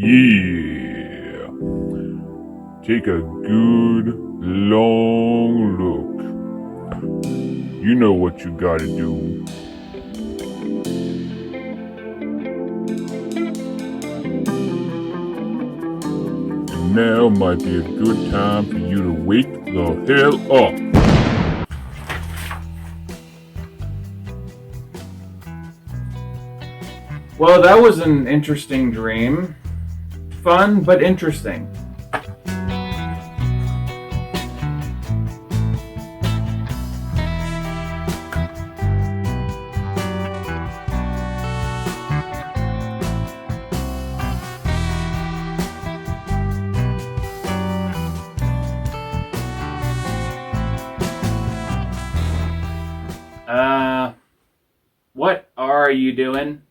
Yeah. Take a good, long look. You know what you gotta do. And now might be a good time for you to wake the hell up. Well, that was an interesting dream. Fun, but interesting. What are you doing?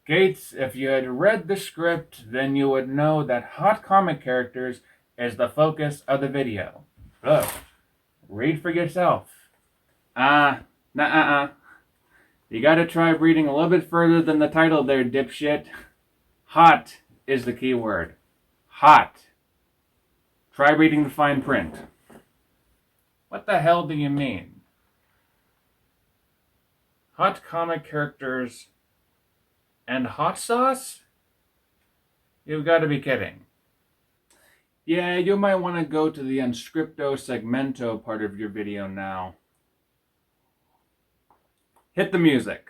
Gates, if you had read the script, then you would know that hot comic characters is the focus of the video. Look, read for yourself. Nuh-uh. You gotta try reading a little bit further than the title there, dipshit. Hot is the key word. Hot. Try reading the fine print. What the hell do you mean? Hot comic characters and hot sauce? You've got to be kidding. Yeah, you might want to go to the unscripto segmento part of your video now. Hit the music.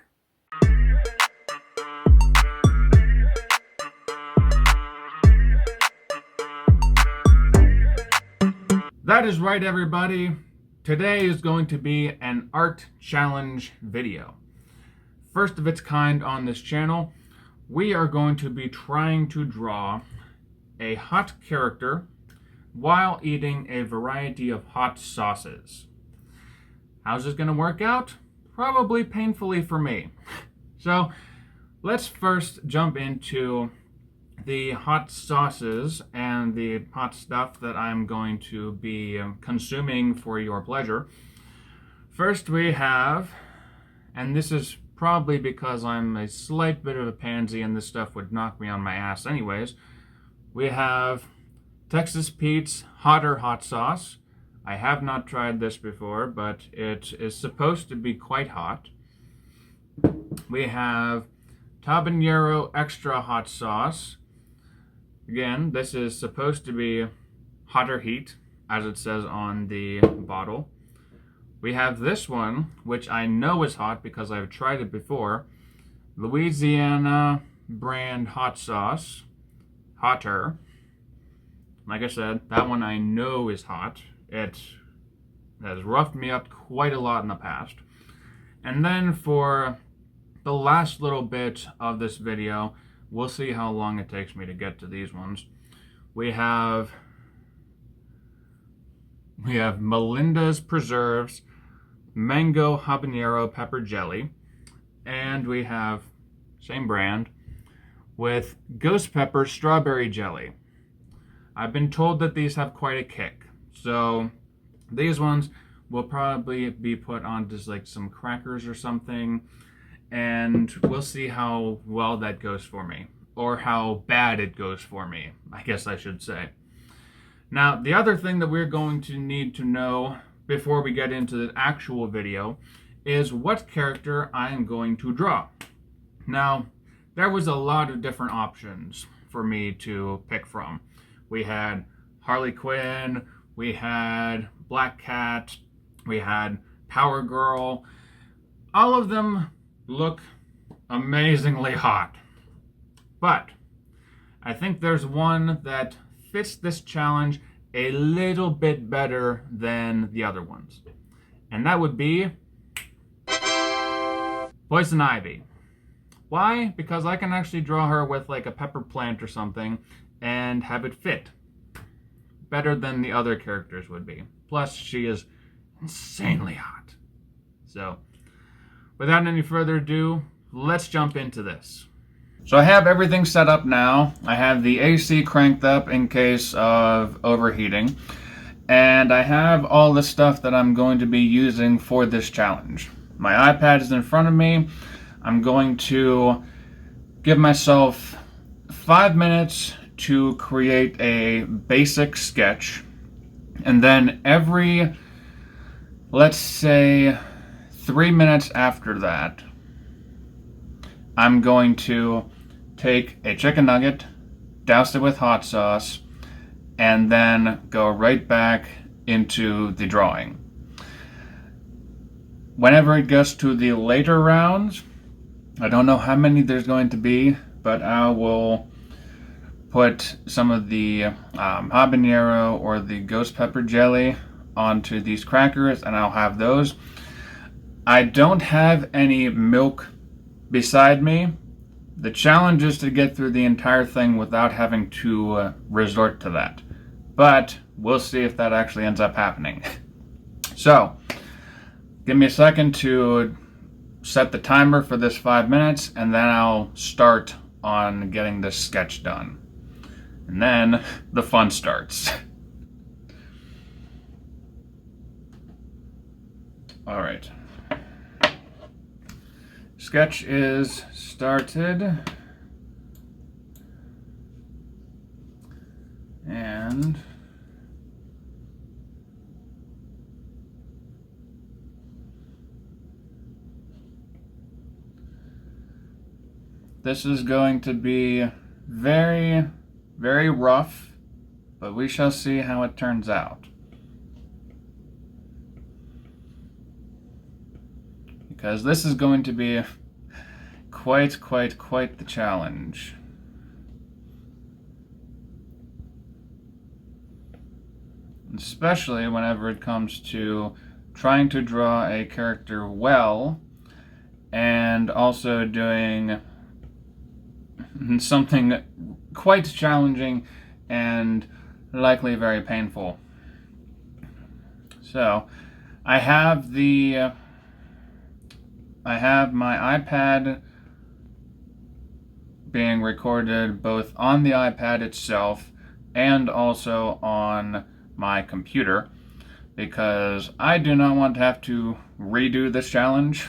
That is right, everybody. Today is going to be an art challenge video. First of its kind on this channel. We are going to be trying to draw a hot character while eating a variety of hot sauces. How's this going to work out? Probably painfully for me. So let's first jump into the hot sauces and the hot stuff that I'm going to be consuming for your pleasure. First we have, and this is probably because I'm a slight bit of a pansy and this stuff would knock me on my ass anyways, we have Texas Pete's Hotter Hot Sauce. I have not tried this before, but it is supposed to be quite hot. We have Tabanero Extra Hot Sauce. Again, this is supposed to be hotter heat, as it says on the bottle. We have this one, which I know is hot because I've tried it before. Louisiana brand hot sauce. Hotter. Like I said, that one I know is hot. It has roughed me up quite a lot in the past. And then for the last little bit of this video, we'll see how long it takes me to get to these ones. We have Melinda's Preserves Mango Habanero Pepper Jelly. And we have, same brand, with Ghost Pepper Strawberry Jelly. I've been told that these have quite a kick. So these ones will probably be put on just like some crackers or something. And we'll see how well that goes for me. Or how bad it goes for me, I guess I should say. Now, the other thing that we're going to need to know before we get into the actual video is what character I am going to draw. Now, there was a lot of different options for me to pick from. We had Harley Quinn, we had Black Cat, we had Power Girl. All of them look amazingly hot. But I think there's one that fits this challenge a little bit better than the other ones. And that would be Poison Ivy. Why? Because I can actually draw her with like a pepper plant or something and have it fit better than the other characters would be. Plus, she is insanely hot. So, without any further ado, let's jump into this. So I have everything set up now. I have the AC cranked up in case of overheating. And I have all the stuff that I'm going to be using for this challenge. My iPad is in front of me. I'm going to give myself 5 minutes to create a basic sketch, and then every, let's say, 3 minutes after that, I'm going to take a chicken nugget, douse it with hot sauce, and then go right back into the drawing. Whenever it gets to the later rounds, I don't know how many there's going to be, but I will put some of the habanero or the ghost pepper jelly onto these crackers, and I'll have those. I don't have any milk beside me. The challenge is to get through the entire thing without having to resort to that. But we'll see if that actually ends up happening. So, give me a second to set the timer for this 5 minutes, and then I'll start on getting this sketch done. And then the fun starts. All right. Sketch is started. And this is going to be very, very rough, but we shall see how it turns out. Because this is going to be quite the challenge. Especially whenever it comes to trying to draw a character well and also doing something quite challenging and likely very painful. So, I have my iPad being recorded both on the iPad itself and also on my computer, because I do not want to have to redo this challenge,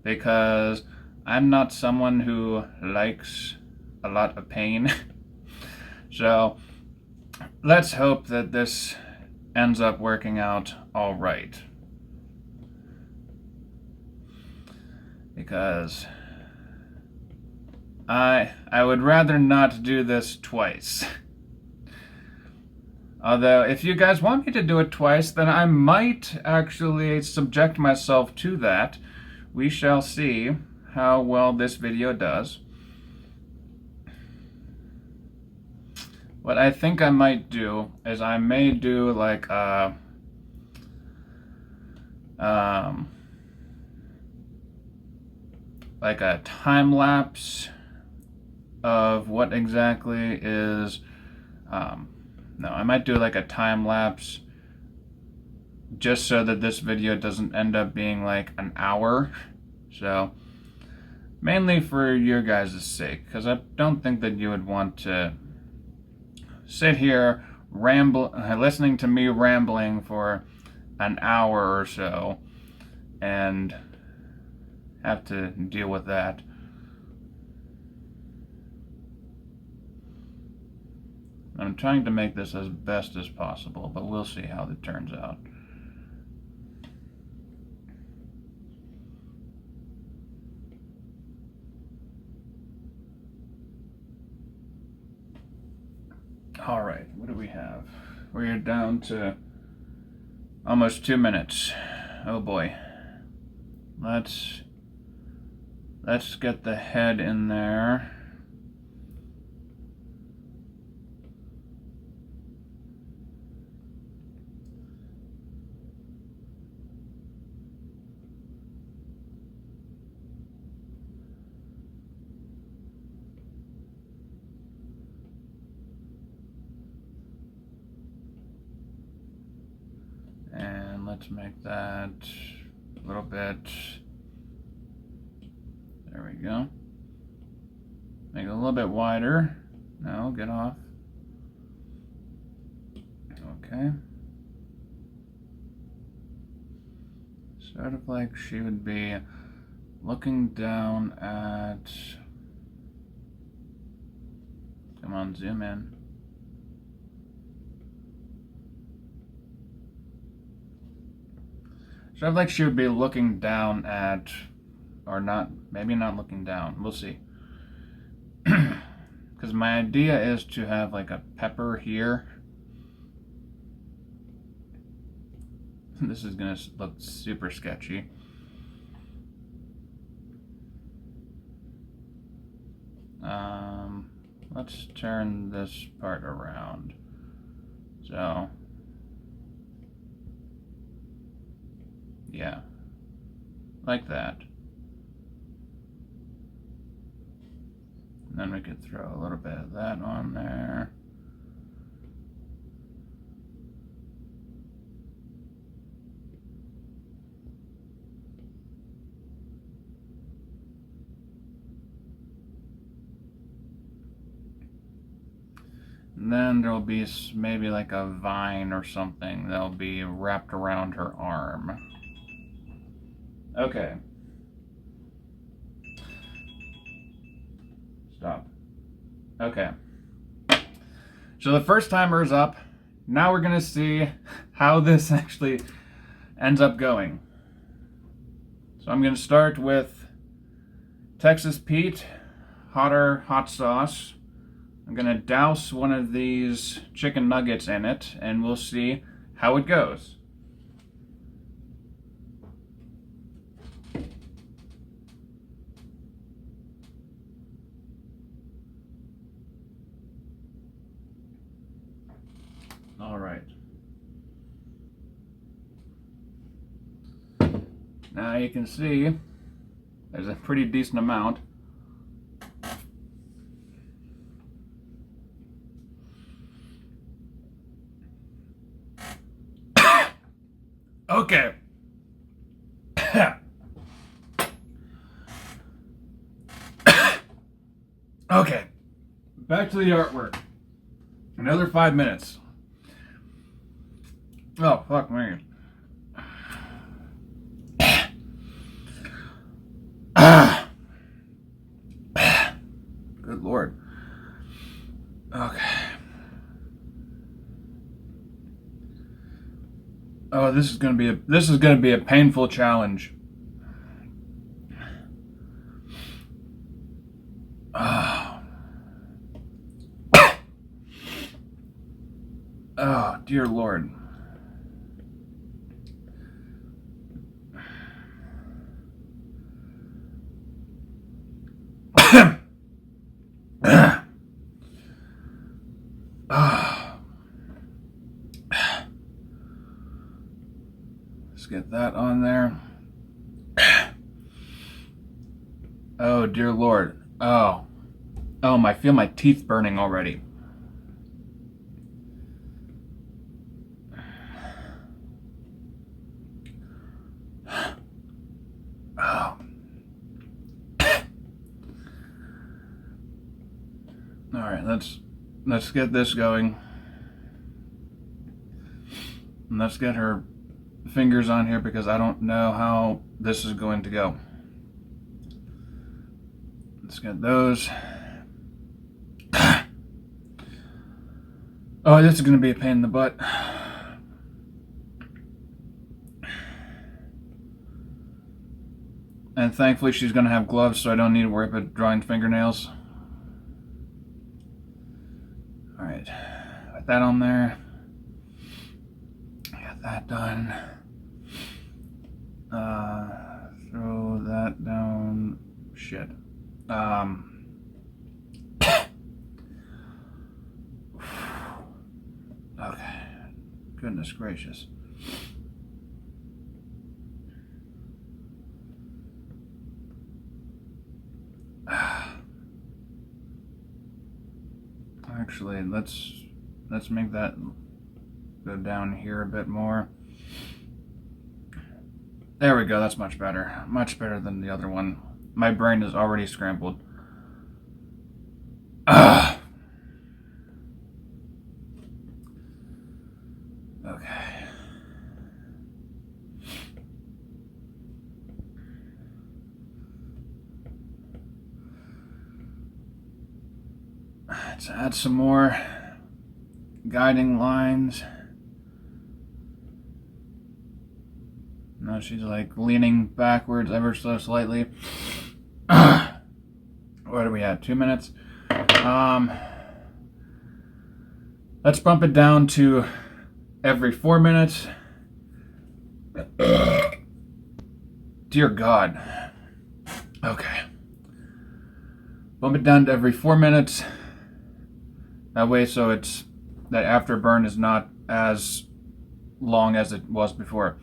because I'm not someone who likes a lot of pain. So let's hope that this ends up working out all right, because I would rather not do this twice. Although, if you guys want me to do it twice, then I might actually subject myself to that. We shall see how well this video does. What I think I might do is I may do like a time lapse of what exactly is no, I might do like a time lapse just so that this video doesn't end up being like an hour. So, mainly for your guys' sake, because I don't think that you would want to sit here listening to me rambling for an hour or so and have to deal with that. I'm trying to make this as best as possible, but we'll see how it turns out. All right, what do we have? We're down to almost 2 minutes. Oh boy. Let's get the head in there. And let's make that a little bit. There we go. Make it a little bit wider. No, get off. Okay. Sort of like she would be looking down at Come on, zoom in. So I feel like she would be looking down at, or not, maybe not looking down. We'll see. Because my idea is to have like a pepper here. This is gonna look super sketchy. Let's turn this part around. So, yeah, like that. And then we could throw a little bit of that on there. And then there'll be maybe like a vine or something that'll be wrapped around her arm. Okay. Stop. Okay. So the first timer is up. Now we're going to see how this actually ends up going. So I'm going to start with Texas Pete, hot sauce. I'm going to douse one of these chicken nuggets in it, and we'll see how it goes. All right. Now you can see there's a pretty decent amount. Okay. Okay. Back to the artwork. Another 5 minutes. Oh, fuck me. Good Lord. Okay. Oh, this is gonna be a painful challenge. Oh, dear Lord. Let's get that on there. Oh, dear Lord. Oh, I feel my teeth burning already. Oh. All right, let's get this going. And let's get her fingers on here because I don't know how this is going to go. Let's get those. Oh, this is going to be a pain in the butt. And thankfully she's going to have gloves so I don't need to worry about drawing fingernails. Alright, put that on there. Got that done. Throw that down. Shit. Okay. Goodness gracious. Actually, let's make that go down here a bit more. There we go, that's much better. Much better than the other one. My brain is already scrambled. Okay. Let's add some more guiding lines. Now she's like leaning backwards ever so slightly. What are we at? 2 minutes? Let's bump it down to every 4 minutes. Dear God. Okay. Bump it down to every 4 minutes. That way, so it's that afterburn is not as long as it was before.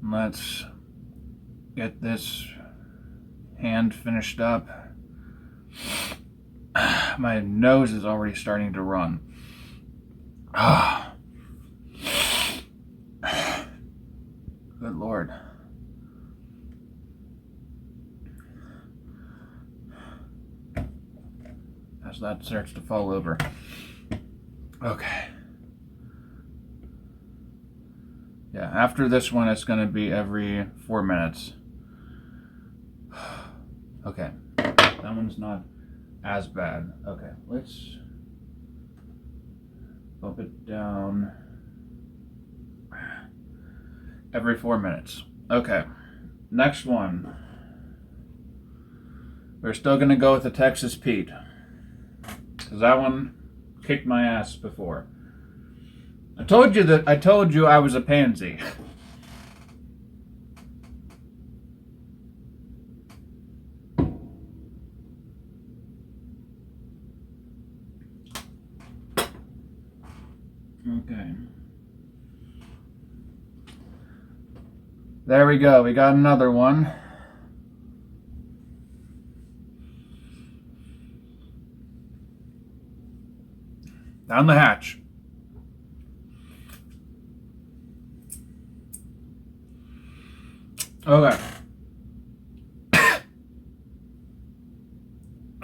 Let's get this hand finished up. My nose is already starting to run. Good Lord. As that starts to fall over. Okay. Yeah, after this one, it's going to be every 4 minutes. Okay. That one's not as bad. Okay, let's bump it down every 4 minutes. Okay, next one. We're still going to go with the Texas Pete, because that one kicked my ass before. I told you I was a pansy. Okay. There we go. We got another one. Down the hatch. Okay.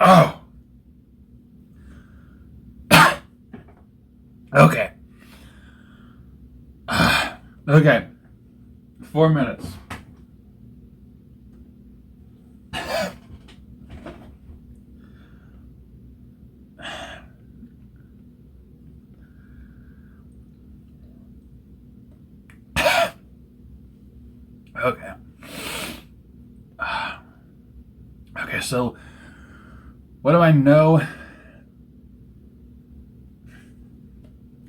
Oh. Okay. Okay. 4 minutes. Okay. Okay, so what do I know?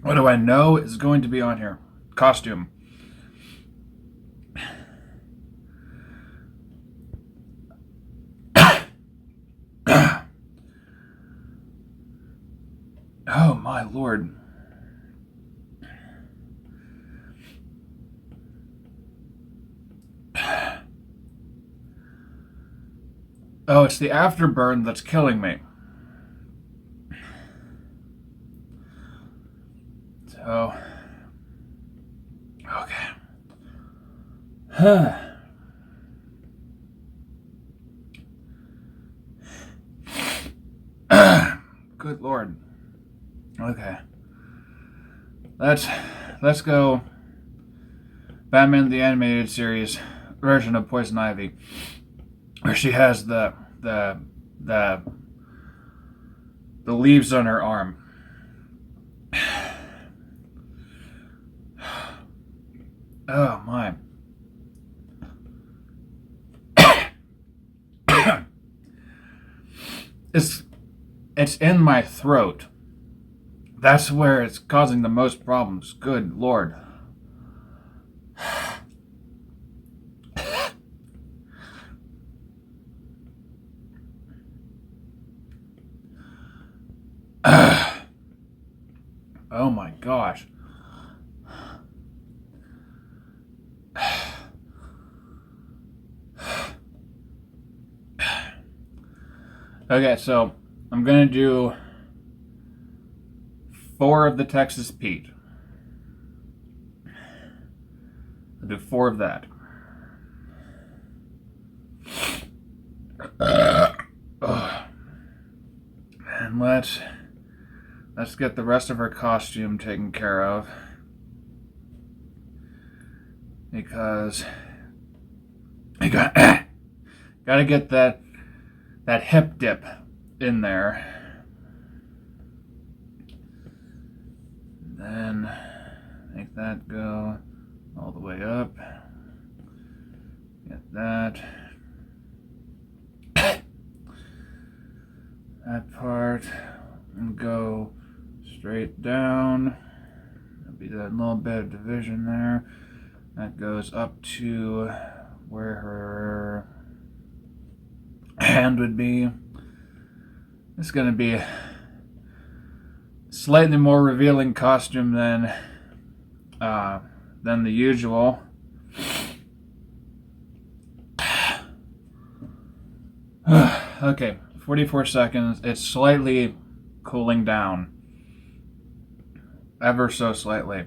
What do I know is going to be on here? Costume. Oh my Lord. Oh, it's the afterburn that's killing me. So, okay. Good Lord. Okay. Let's go Batman the Animated Series version of Poison Ivy, where she has the leaves on her arm. Oh my. It's in my throat. That's where it's causing the most problems. Good Lord. Oh my gosh. Okay, so I'm gonna do 4 of the Texas Pete. I'll do 4 of that. And let's get the rest of her costume taken care of. because I gotta get that hip dip in there. Then make that go all the way up. Get that. That part and go straight down. There'll be that little bit of division there. That goes up to where her hand would be. It's going to be a slightly more revealing costume than the usual. Okay, 44 seconds. It's slightly cooling down. Ever so slightly.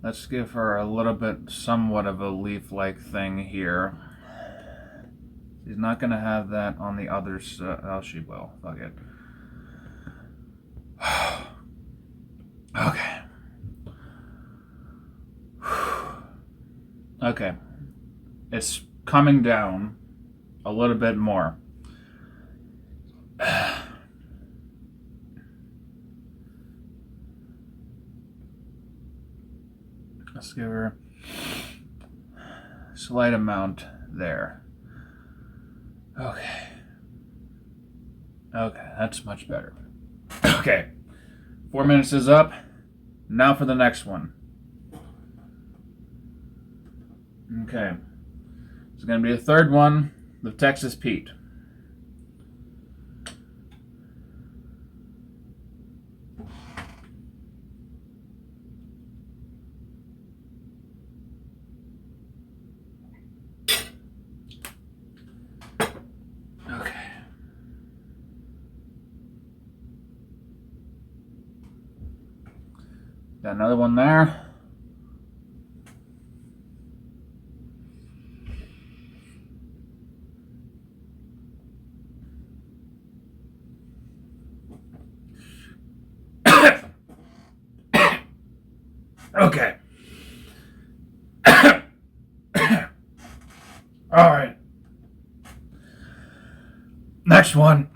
Let's give her a little bit, somewhat of a leaf-like thing here. She's not going to have that on the other side. Oh, she will. Fuck it. Okay. Okay. It's coming down a little bit more. Let's give her a slight amount there. Okay. Okay, that's much better. Okay. 4 minutes is up. Now for the next one. Okay. It's going to be the third one, the Texas Pete. Okay. Got another one there. Okay. All right. Next one.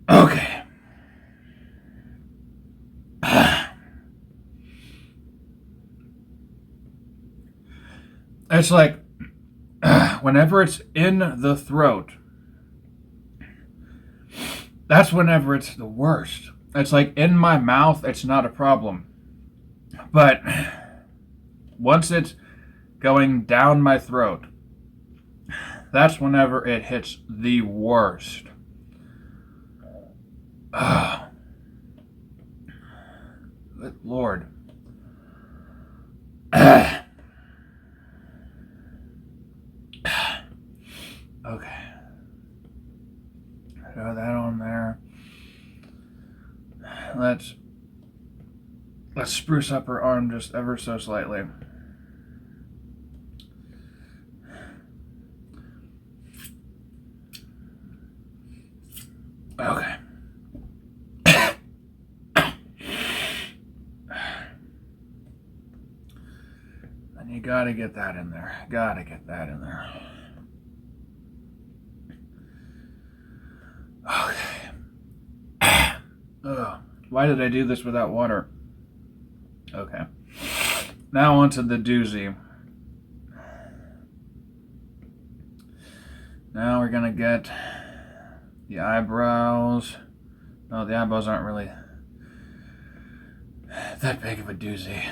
Okay. It's like whenever it's in the throat, that's whenever it's the worst. It's like in my mouth, it's not a problem. But once it's going down my throat, that's whenever it hits the worst. Oh. Good Lord. Okay. Throw that on there. Let's spruce up her arm just ever so slightly. Okay. And you gotta get that in there. Gotta get that in there. Okay. Ugh. Why did I do this without water? Okay. Now onto the doozy. Now we're gonna get the eyebrows. No, the eyebrows aren't really that big of a doozy.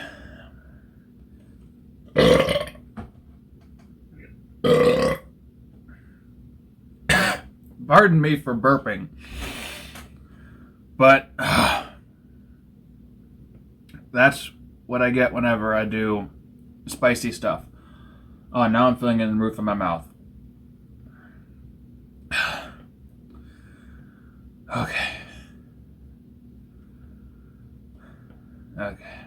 Pardon me for burping, but that's what I get whenever I do spicy stuff. Oh, now I'm feeling it in the roof of my mouth. Okay. Okay.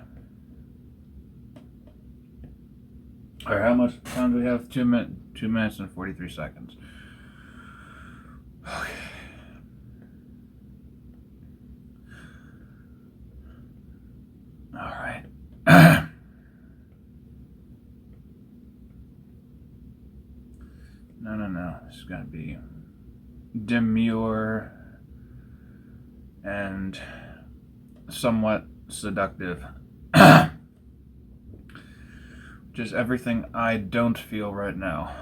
All right, how much time do we have? 2 minutes and 43 seconds. this is going to be demure and somewhat seductive. Just everything I don't feel right now.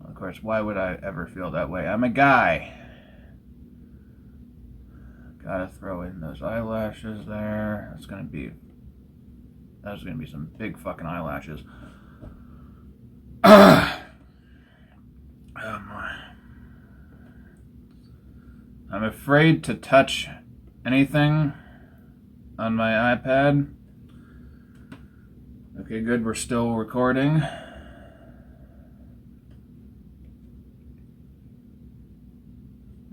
Of course, why would I ever feel that way? I'm a guy. Gotta throw in those eyelashes there. That's gonna be some big fucking eyelashes. I'm afraid to touch anything on my iPad. Okay, good, we're still recording.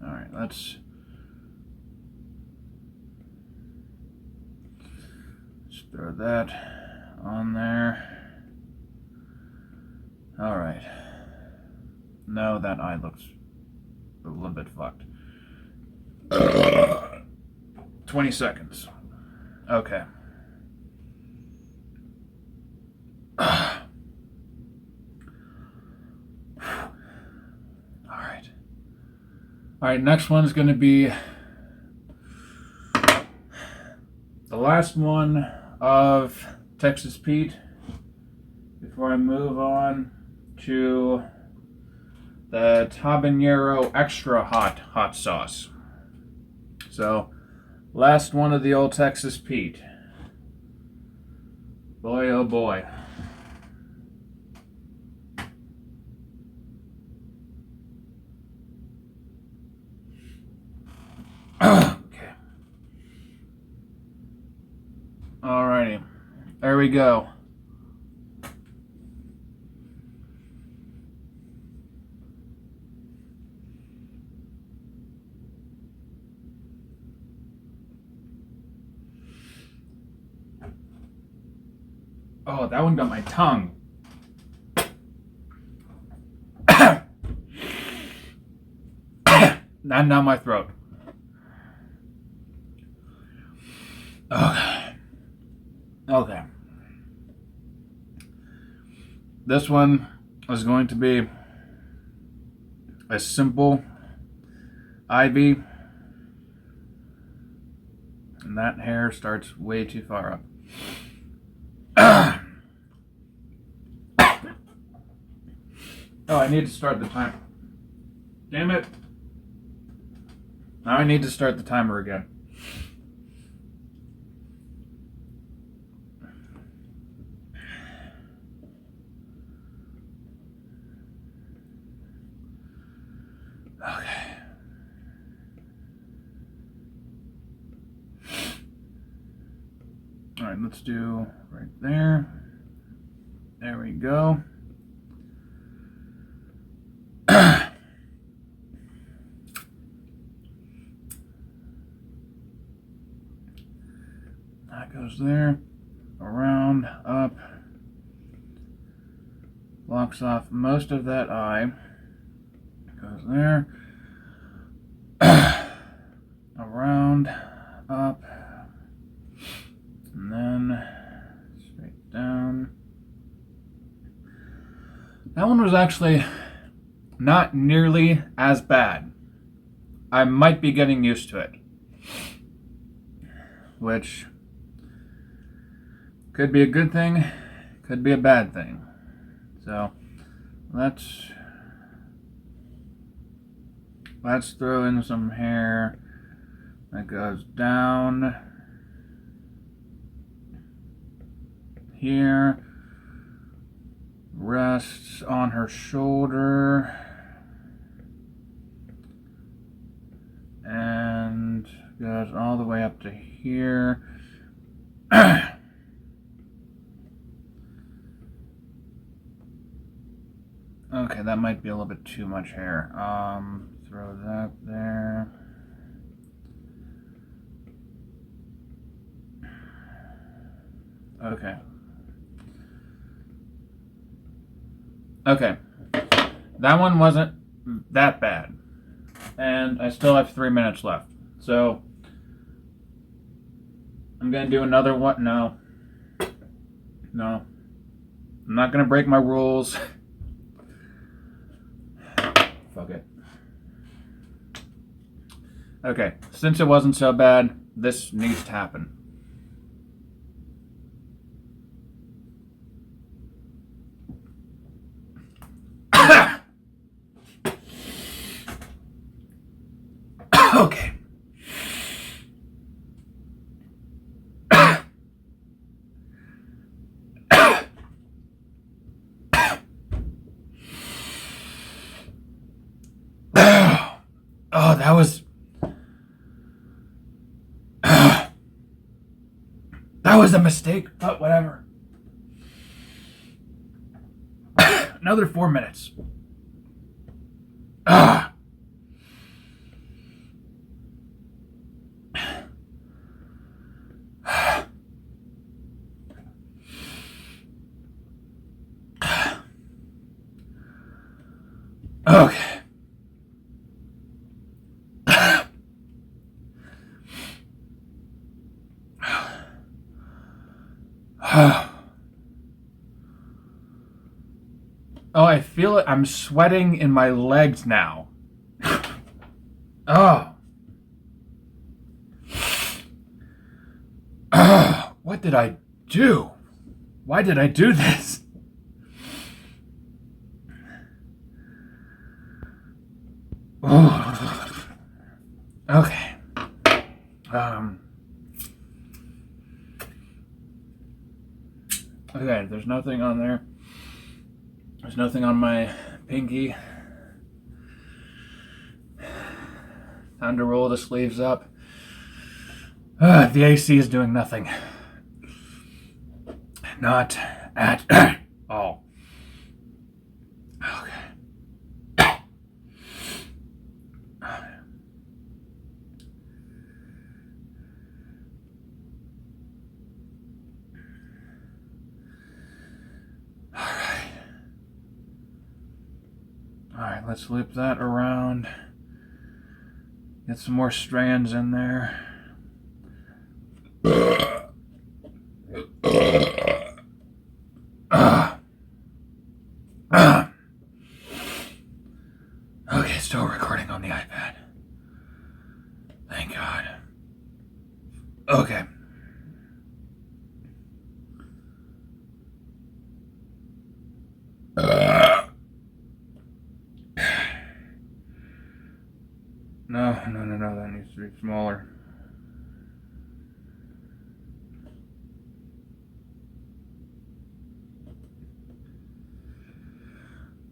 Alright, let's throw that on there. Alright. No, that eye looks a little bit fucked. 20 seconds. Okay. Alright, next one's going to be the last one of Texas Pete before I move on to the habanero extra hot sauce. So, last one of the old Texas Pete. Boy, oh boy. Okay. Alrighty. There we go. Oh, that one got my tongue. Not down my throat. Okay. Okay. This one is going to be a simple ivy. And that hair starts way too far up. Oh, I need to start the timer. Damn it. Now I need to start the timer again. Okay. All right, let's do right there. There we go. That goes there, around, up, blocks off most of that eye, goes there, around, up, and then straight down. That one was actually not nearly as bad. I might be getting used to it, which could be a good thing, could be a bad thing. So let's throw in some hair that goes down here, rests on her shoulder, and goes all the way up to here. Okay, that might be a little bit too much hair. Throw that there. Okay. Okay. That one wasn't that bad. And I still have 3 minutes left. So, I'm going to do another one. No. I'm not going to break my rules. Fuck it. Okay, since it wasn't so bad, this needs to happen. Okay. Oh, that was... That was a mistake, but whatever. Another 4 minutes. Okay. Oh, I feel it. I'm sweating in my legs now. Oh. What did I do? Why did I do this? Okay. Okay, there's nothing on there. There's nothing on my pinky. Time to roll the sleeves up. The AC is doing nothing. Not at all. Okay. Alright, let's loop that around. Get some more strands in there. Okay, still recording on the iPad. Thank God. Okay. No, that needs to be smaller.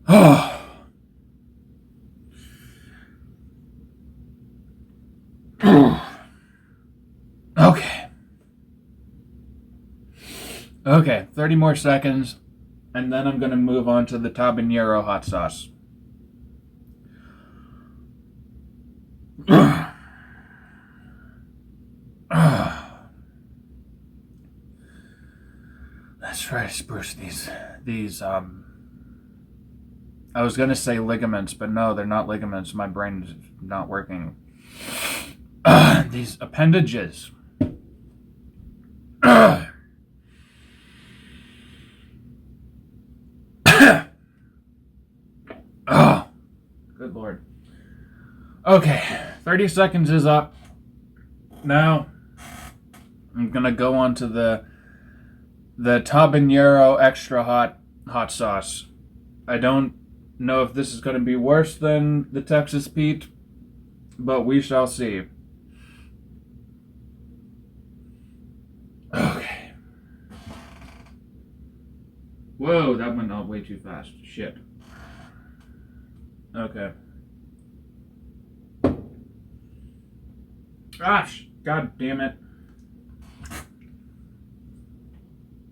Oh. Okay. Okay, 30 more seconds, and then I'm going to move on to the habanero hot sauce. Let's try to spruce these I was going to say ligaments, but no, they're not ligaments. My brain is not working. These appendages. Oh, good Lord. Okay, 30 seconds is up. Now, I'm going to go on to the habanero extra hot sauce. I don't know if this is going to be worse than the Texas Pete, but we shall see. Okay. Whoa, that went out way too fast. Shit. Okay. Gosh, God damn it.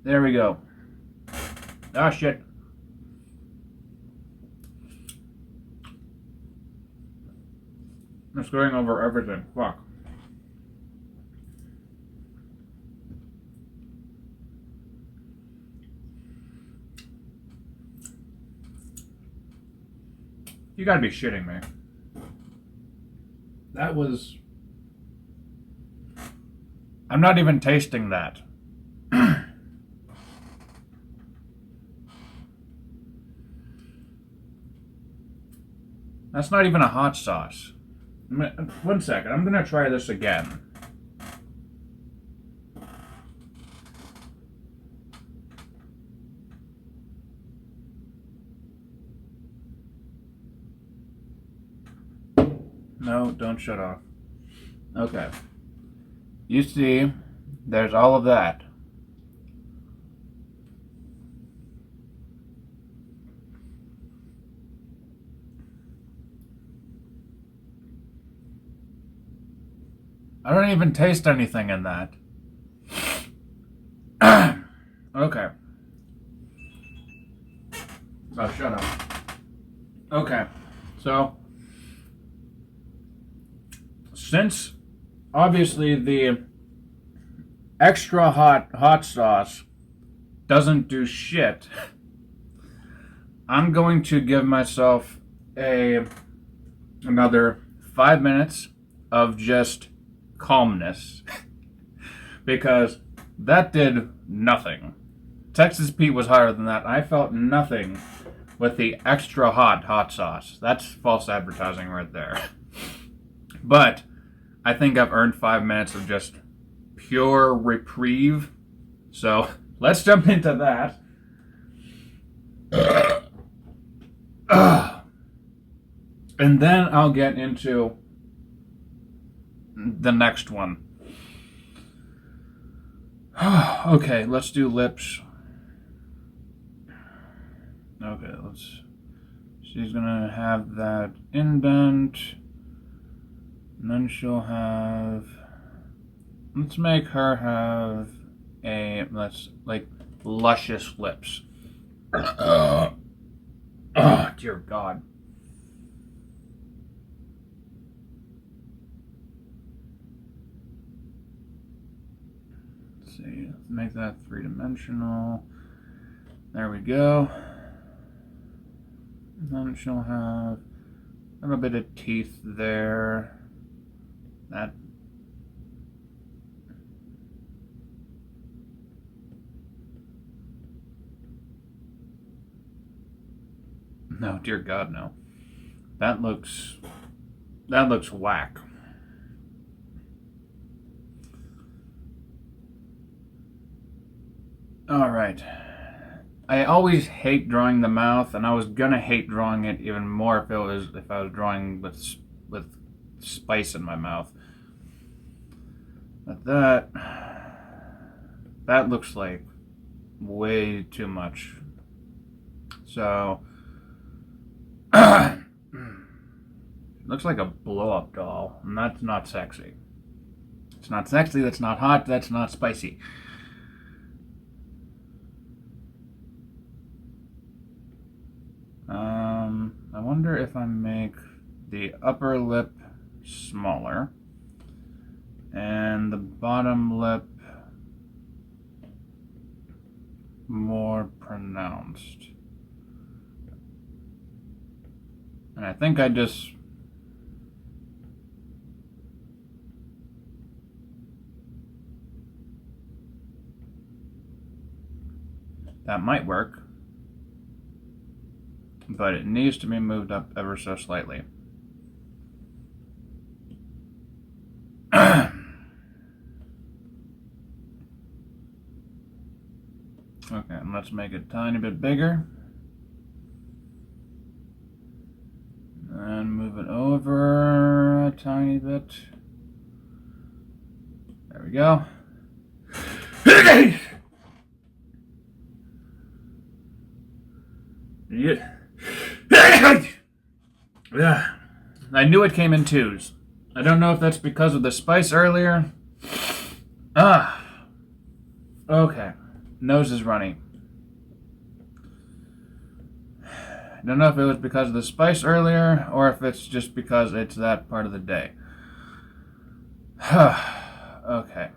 There we go. Ah, shit. It's going over everything. Fuck. You gotta be shitting me. That was... I'm not even tasting that. That's not even a hot sauce. 1 second. I'm going to try this again. No, don't shut off. Okay. You see, there's all of that. I don't even taste anything in that. Okay. Oh, shut up. Okay. So, since obviously the extra hot sauce doesn't do shit, I'm going to give myself another 5 minutes of just calmness because that did nothing. Texas Pete was higher than that. I felt nothing with the extra hot sauce. That's false advertising right there. But I think I've earned 5 minutes of just pure reprieve. So let's jump into that. And then I'll get into the next one. Okay, let's do lips. Okay, she's gonna have that indent. And then she'll have, let's make her have luscious lips. Oh, dear God. Let's see, let's make that three-dimensional. There we go. And then she'll have a little bit of teeth there. That. No, dear God, no. That looks whack. All right. I always hate drawing the mouth, and I was gonna hate drawing it even more if I was drawing with spice in my mouth. But that looks like way too much. So it looks like a blow-up doll, and that's not sexy. It's not sexy, that's not hot, that's not spicy. I wonder if I make the upper lip smaller and the bottom lip more pronounced. And I think I just that might work, but it needs to be moved up ever so slightly. Okay, and let's make it a tiny bit bigger. And move it over a tiny bit. There we go. Yeah. I knew it came in twos. I don't know if that's because of the spice earlier. Okay. Nose is runny. I don't know if it was because of the spice earlier or if it's just because it's that part of the day. Okay.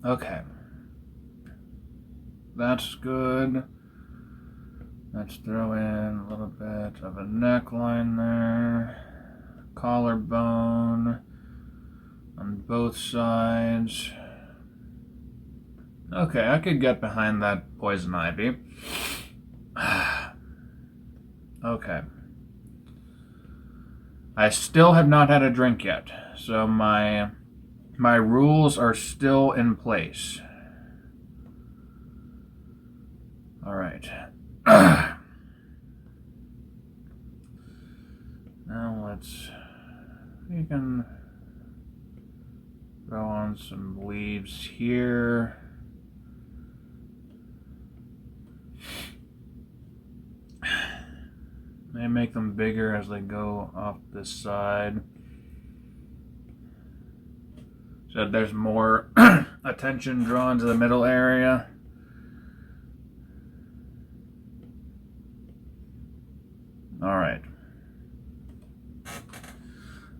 Okay. That's good. Let's throw in a little bit of a neckline there. Collarbone on both sides. Okay, I could get behind that poison ivy. Okay. I still have not had a drink yet, so my rules are still in place. All right. Now we can throw on some leaves here. They make them bigger as they go off this side, so there's more attention drawn to the middle area. All right.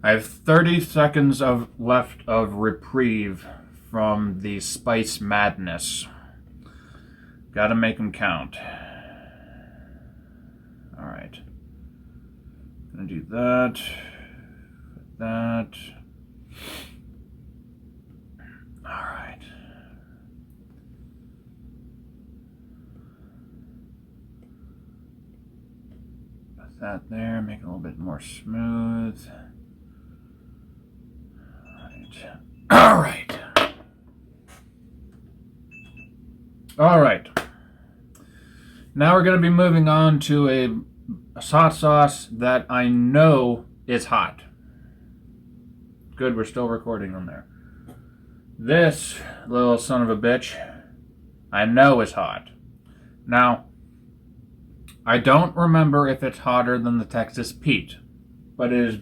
I have 30 seconds left of reprieve from the spice madness. Gotta make them count. All right. Gonna do that. That. All right. Put that there. Make it a little bit more smooth. All right. All right. Now we're going to be moving on to a hot sauce that I know is hot. Good, we're still recording on there. This little son of a bitch, I know is hot. Now, I don't remember if it's hotter than the Texas Pete, but it is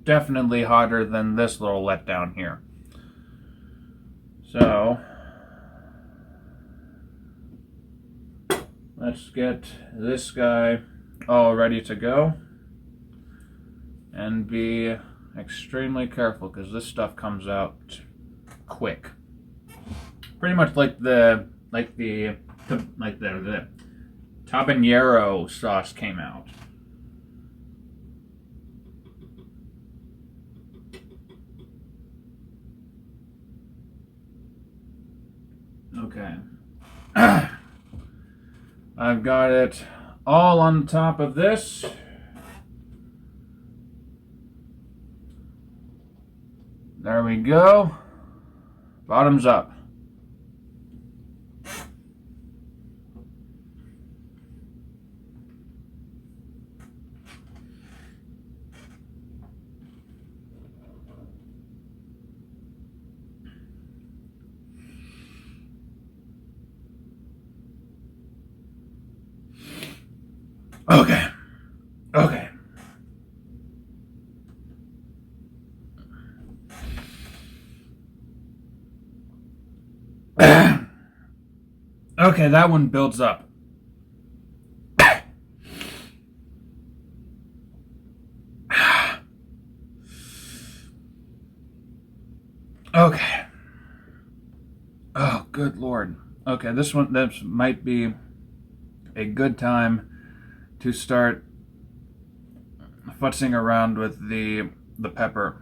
definitely hotter than this little letdown here. So, let's get this guy all ready to go and be extremely careful because this stuff comes out quick. Pretty much like the habanero sauce came out. Okay. I've got it all on top of this. There we go. Bottoms up. Okay. Okay. Okay, that one builds up. Okay. Oh, good Lord. Okay, this might be a good time to start futzing around with the pepper.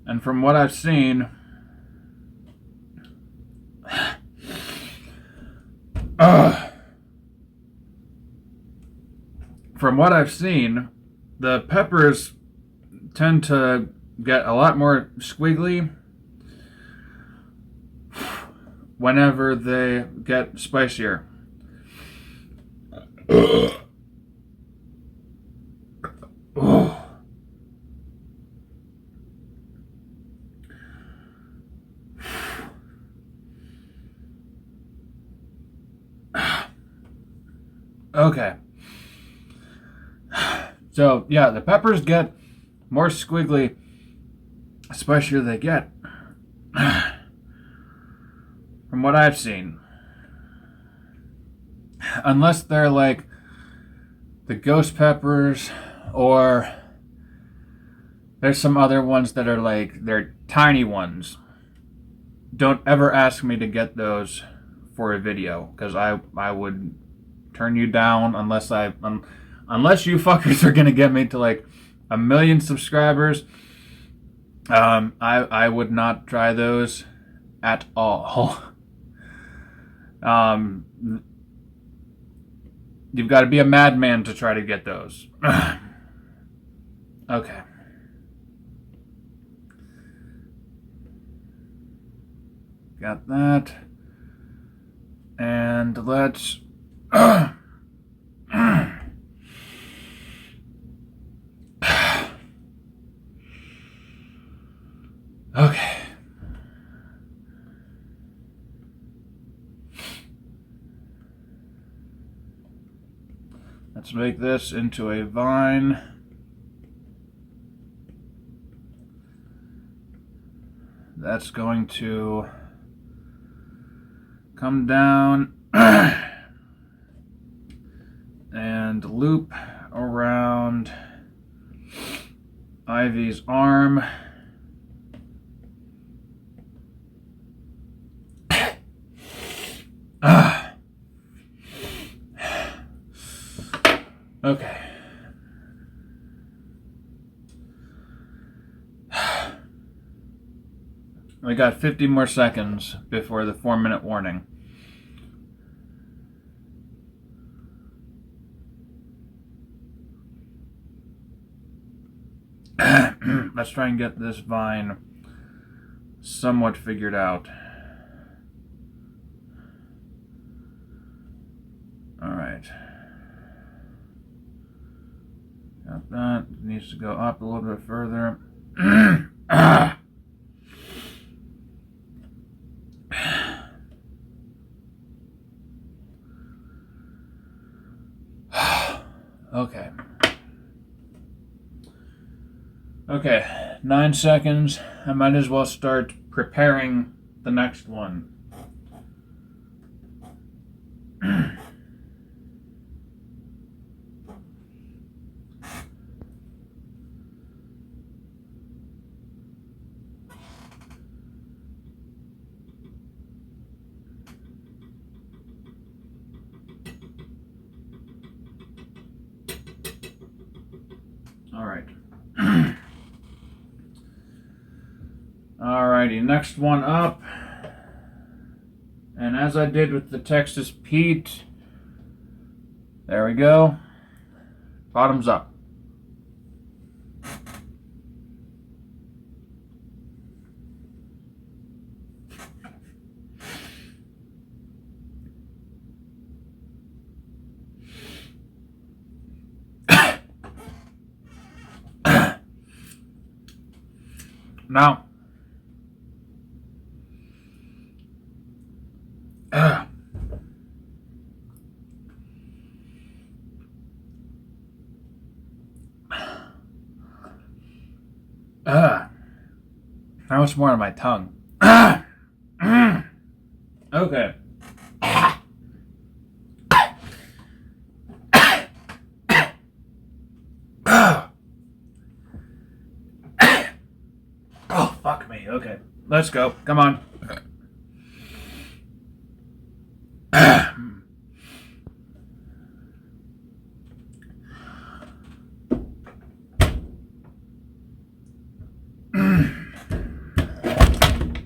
And from what I've seen, the peppers tend to get a lot more squiggly whenever they get spicier. Okay. So, yeah, the peppers get more squiggly, the spicier they get. From what I've seen. Unless they're like the ghost peppers, or there's some other ones that are like, they're tiny ones. Don't ever ask me to get those for a video, because I would turn you down unless you fuckers are gonna get me to like 1 million subscribers, I would not try those at all. You've got to be a madman to try to get those. Okay. Got that. And let's... Okay. Let's make this into a vine. That's going to come down and loop around Ivy's arm. Okay. We got 50 more seconds before the 4-minute warning. Let's try and get this vine somewhat figured out. Alright. Got that. It needs to go up a little bit further. Okay. Okay, 9 seconds. I might as well start preparing the next one. All right. Alrighty, next one up. And as I did with the Texas Pete, there we go. Bottoms up. Now, now it's more on my tongue. Okay. Oh, fuck me. Okay. Let's go. Come on.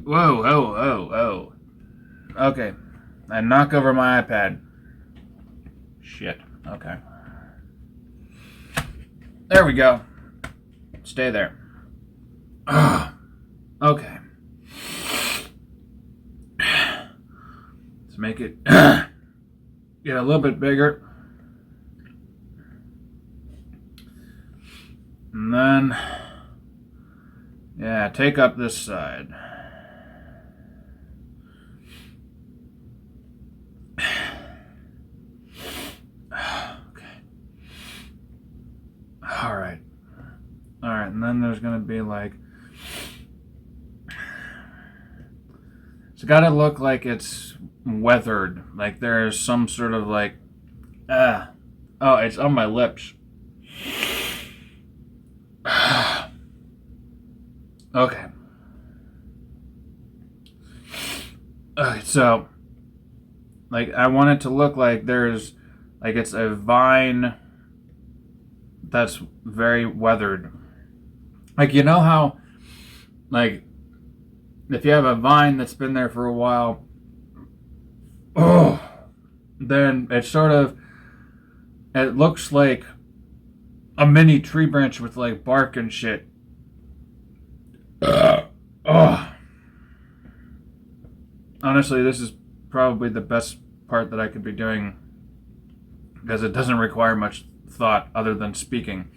Whoa, oh, oh, oh. Okay. I knock over my iPad. Shit. Okay. There we go. Stay there. Okay. Let's make it get a little bit bigger. And then, yeah, take up this side. Alright. Alright, and then there's gonna be like... It's gotta look like it's weathered. Like there's some sort of like... Oh, it's on my lips. Okay. Okay, so... Like, I want it to look like there's... Like it's a vine... that's very weathered. Like, you know how, like, if you have a vine that's been there for a while, then it looks like a mini tree branch with like bark and shit. Honestly, this is probably the best part that I could be doing because it doesn't require much thought other than speaking.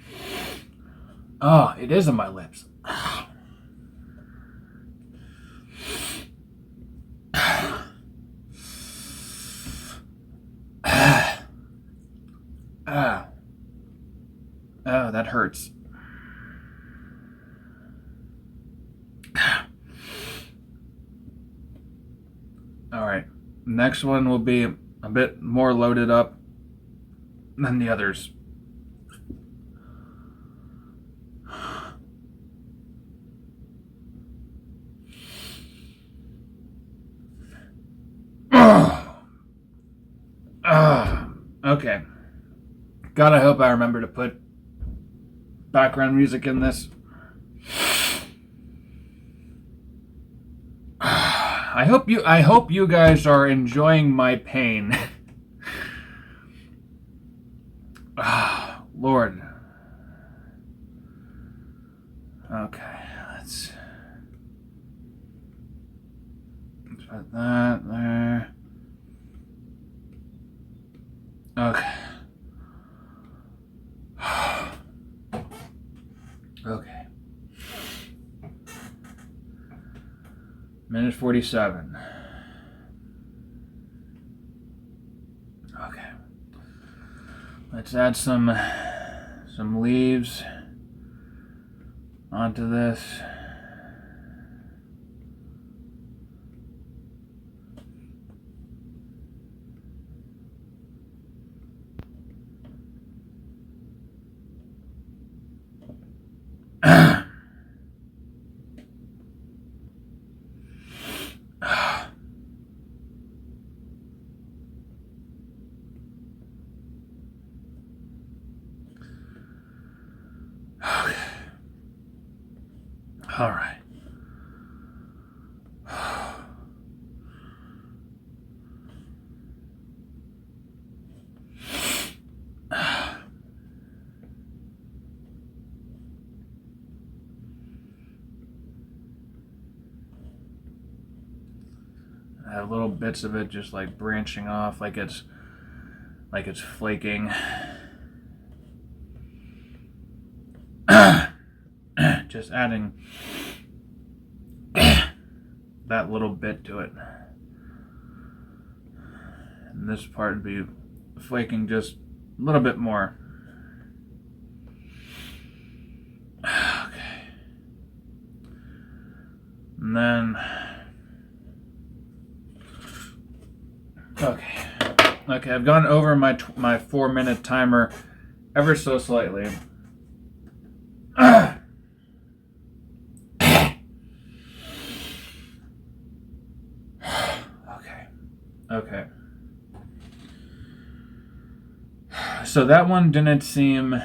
Oh, it is on my lips. Oh, that hurts. All right. Next one will be a bit more loaded up than the others. Okay. God, I hope I remember to put background music in this. I hope you guys are enjoying my pain. Lord. Okay, let's put that there. Okay. Okay. Minute 47. Okay. Let's add some leaves onto this. All right. I have little bits of it just like branching off, like it's flaking. Just adding that little bit to it. And this part would be flaking just a little bit more. Okay. And then Okay, I've gone over my 4-minute timer ever so slightly. Okay. So that one didn't seem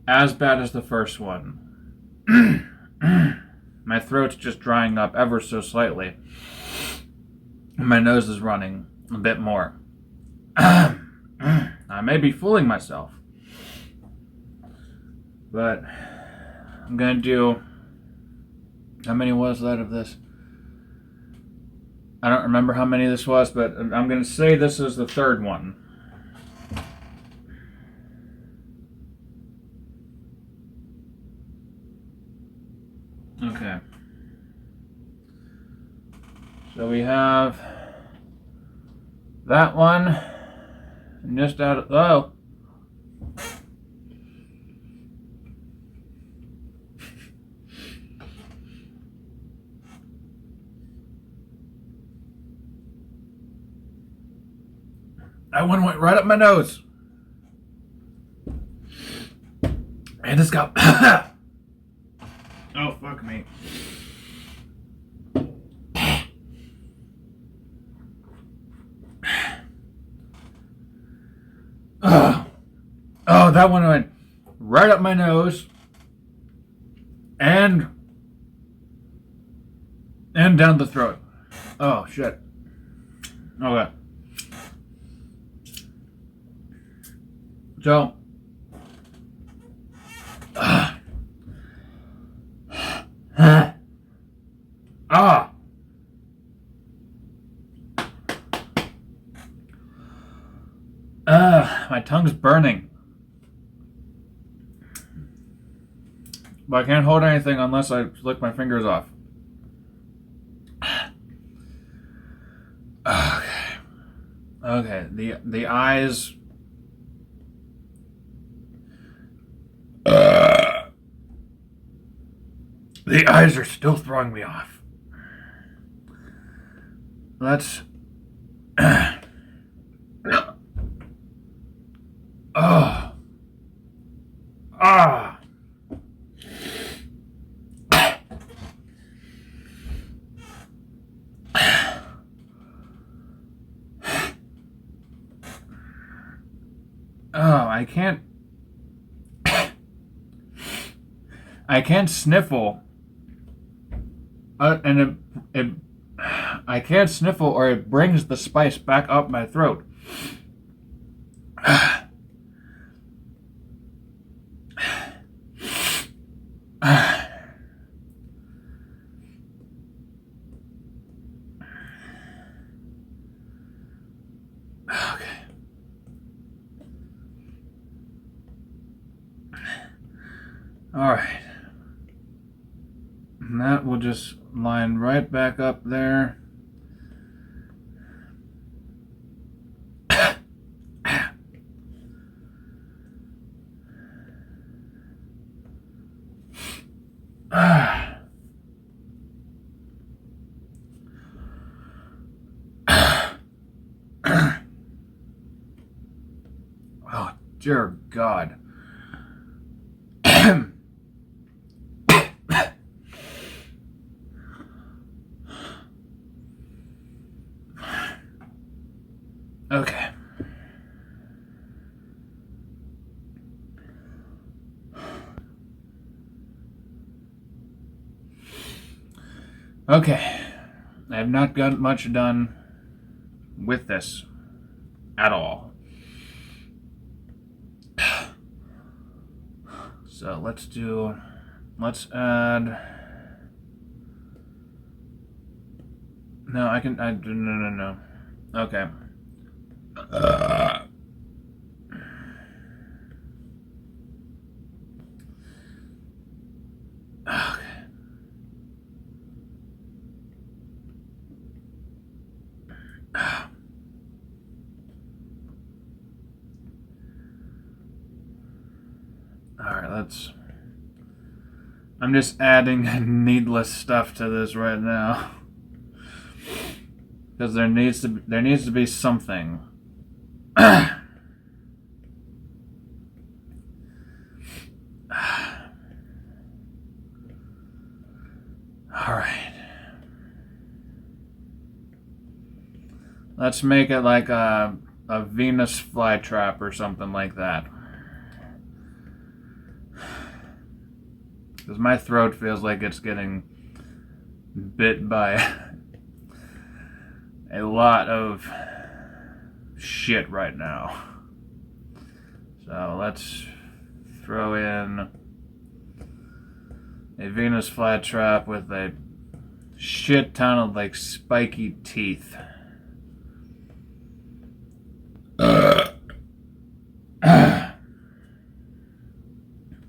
as bad as the first one. My throat's just drying up ever so slightly. My nose is running a bit more. I may be fooling myself. But I'm going to do... How many was that of this? I don't remember how many this was, but I'm going to say this is the third one. Okay. So we have that one. And just out of... Oh. That one went right up my nose. And it's got... Oh, fuck me. that one went right up my nose and down the throat. Oh, shit. Okay. So, my tongue's burning. But I can't hold anything unless I lick my fingers off. Okay. The eyes. The eyes are still throwing me off. Let's. I can't sniffle, and I can't sniffle, or it brings the spice back up my throat. Alright. And that will just line right back up there. Oh, dear God. Okay. Okay. I have not got much done with this at all. So let's add. No, no. Okay. Alright, I'm just adding needless stuff to this right now. Because there needs to be something. Alright. Let's make it like a Venus flytrap or something like that. Because my throat feels like it's getting bit by a lot of shit right now. So let's throw in a Venus flytrap with a shit ton of like spiky teeth.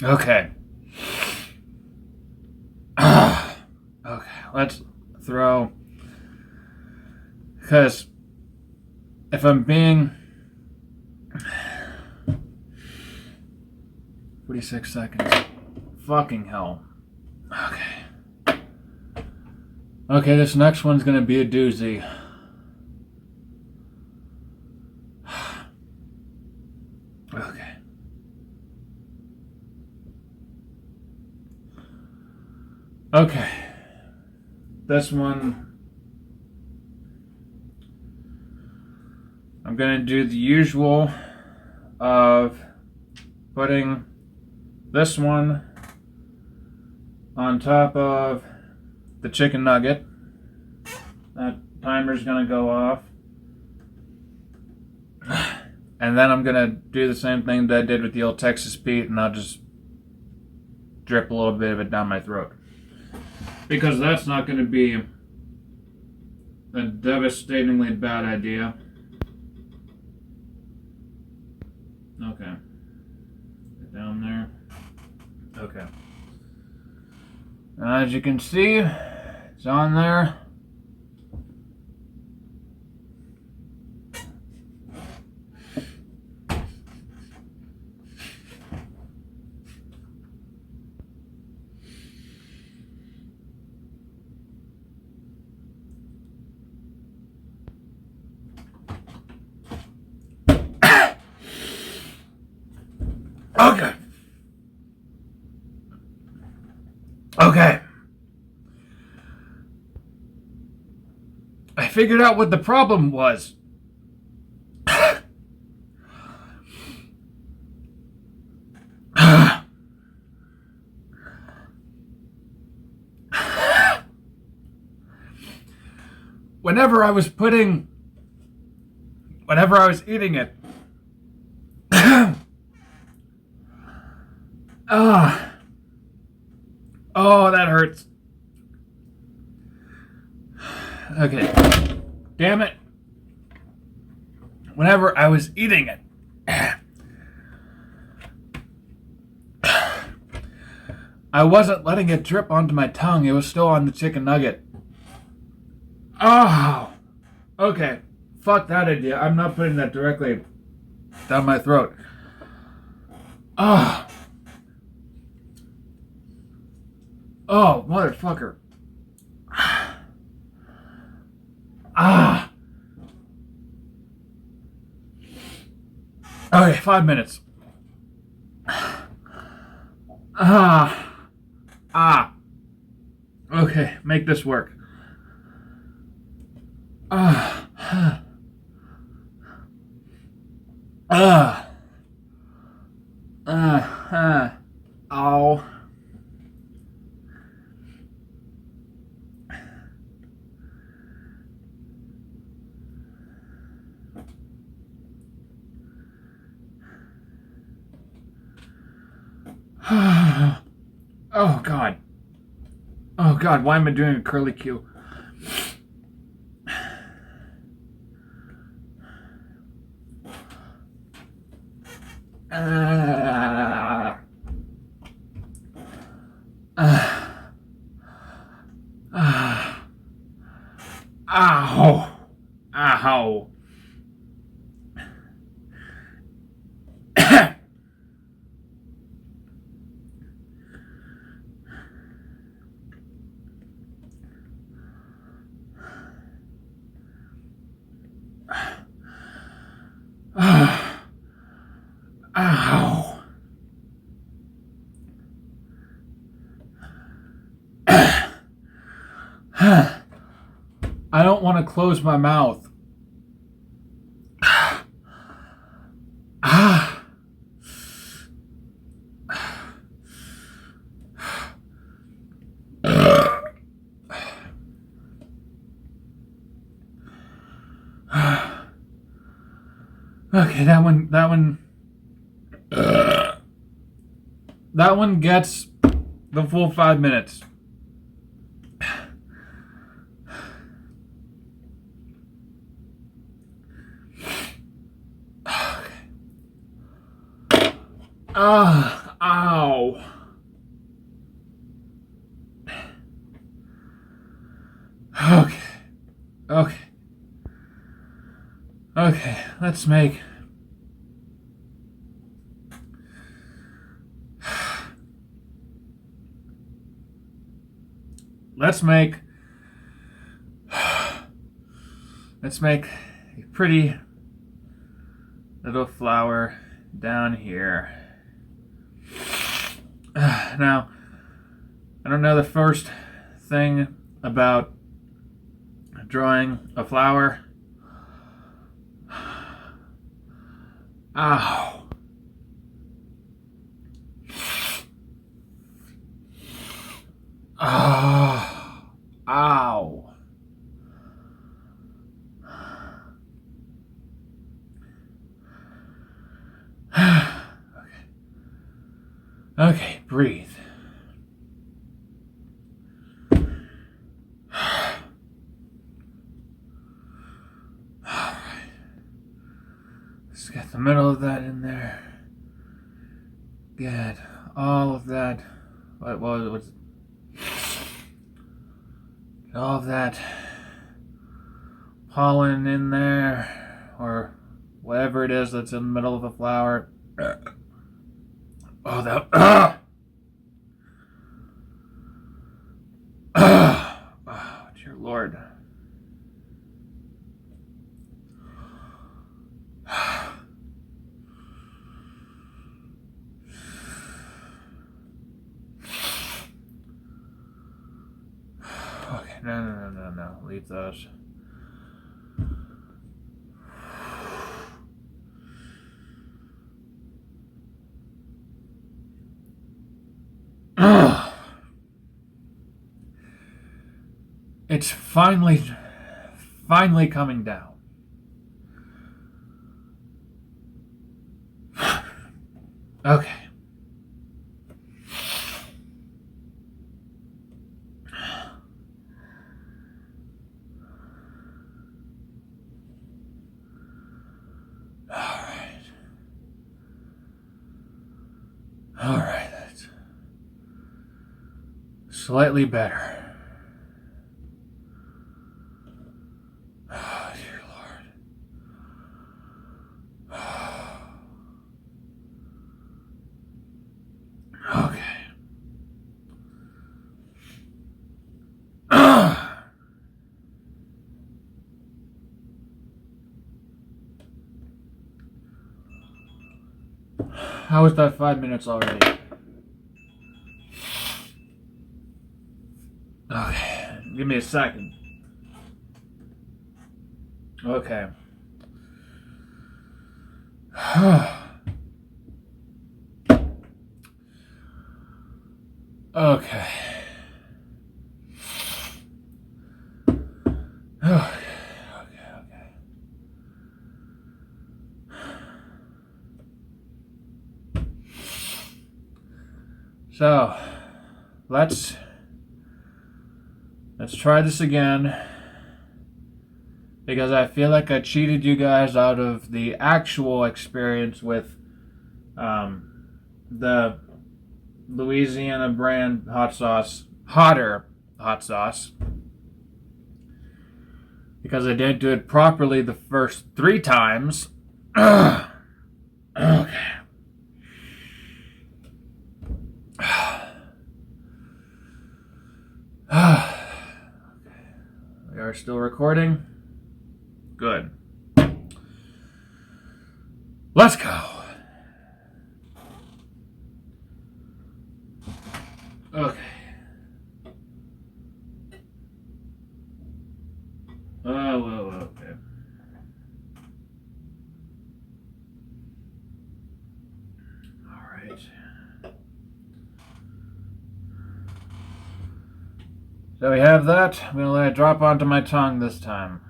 Okay. Okay, let's throw. Because if I'm being 46 seconds. Fucking hell. Okay. Okay, this next one's gonna be a doozy. Okay. Okay. This one, I'm gonna do the usual of putting this one on top of the chicken nugget. That timer's gonna go off. And then I'm gonna do the same thing that I did with the old Texas Pete, and I'll just drip a little bit of it down my throat. Because that's not gonna be a devastatingly bad idea. Okay. Get down there. Okay. As you can see, it's on there. Okay. Okay. I figured out what the problem was. Whenever I was eating it, oh, that hurts. Okay. Damn it. Whenever I was eating it, I wasn't letting it drip onto my tongue. It was still on the chicken nugget. Oh. Okay. Fuck that idea. I'm not putting that directly down my throat. Oh. Oh, motherfucker. Ah. Okay, 5 minutes. Okay, make this work. Ow. Oh, God. Oh, God, why am I doing a curly Q? Ow. Ow. Ow. I don't want to close my mouth. Okay, that one gets the full 5 minutes. Ow. Okay, let's make a pretty little flower down here. Now, I don't know the first thing about drawing a flower. Ow. Ah, ow. Okay, breathe. Alright. Let's get the middle of that in there. Get all of that. What's all of that pollen in there, or whatever it is that's in the middle of the flower. Oh, that. Oh, dear Lord. Okay, no. Leave those. It's finally coming down. Okay. All right, that's slightly better. Oh, dear Lord. Okay. How was that 5 minutes already? Okay, give me a second. Okay. Okay. Okay. So, let's try this again, because I feel like I cheated you guys out of the actual experience with the Louisiana brand hotter hot sauce, because I didn't do it properly the first 3 times. Okay. We are still recording. Good. Let's go. Okay. Okay. All right. So we have that. I'm going to let it drop onto my tongue this time.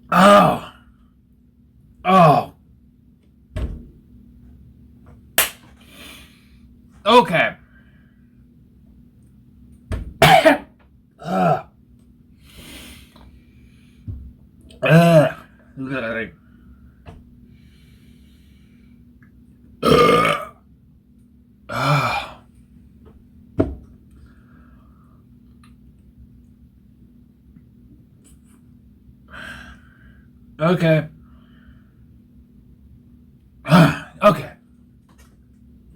Oh. Oh. Okay. Okay. Okay.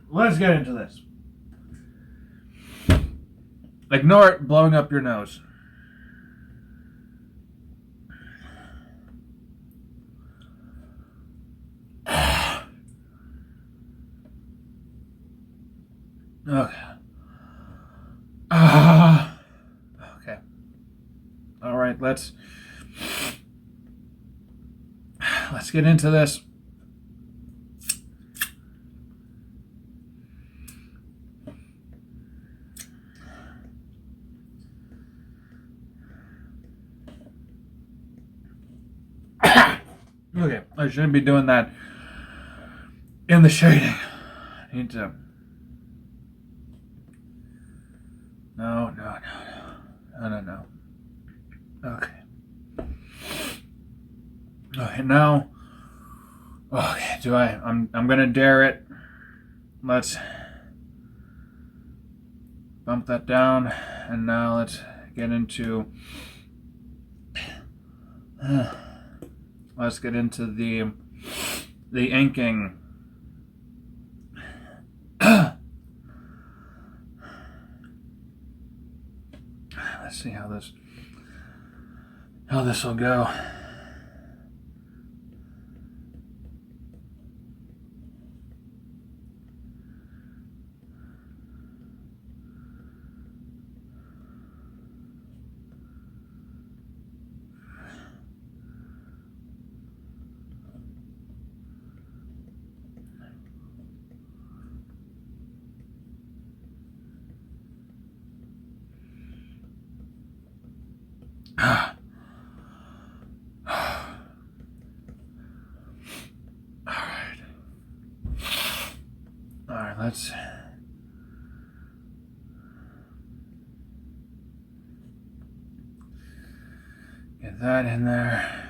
Let's get into this. Ignore it blowing up your nose. Okay. Okay. All right, let's get into this. Okay, I shouldn't be doing that in the shading. I need to. No. Okay. Okay, now. Okay, I'm gonna dare it. Let's bump that down, and now let's get into. Let's get into the inking. Let's see how this will go. All right, let's get that in there.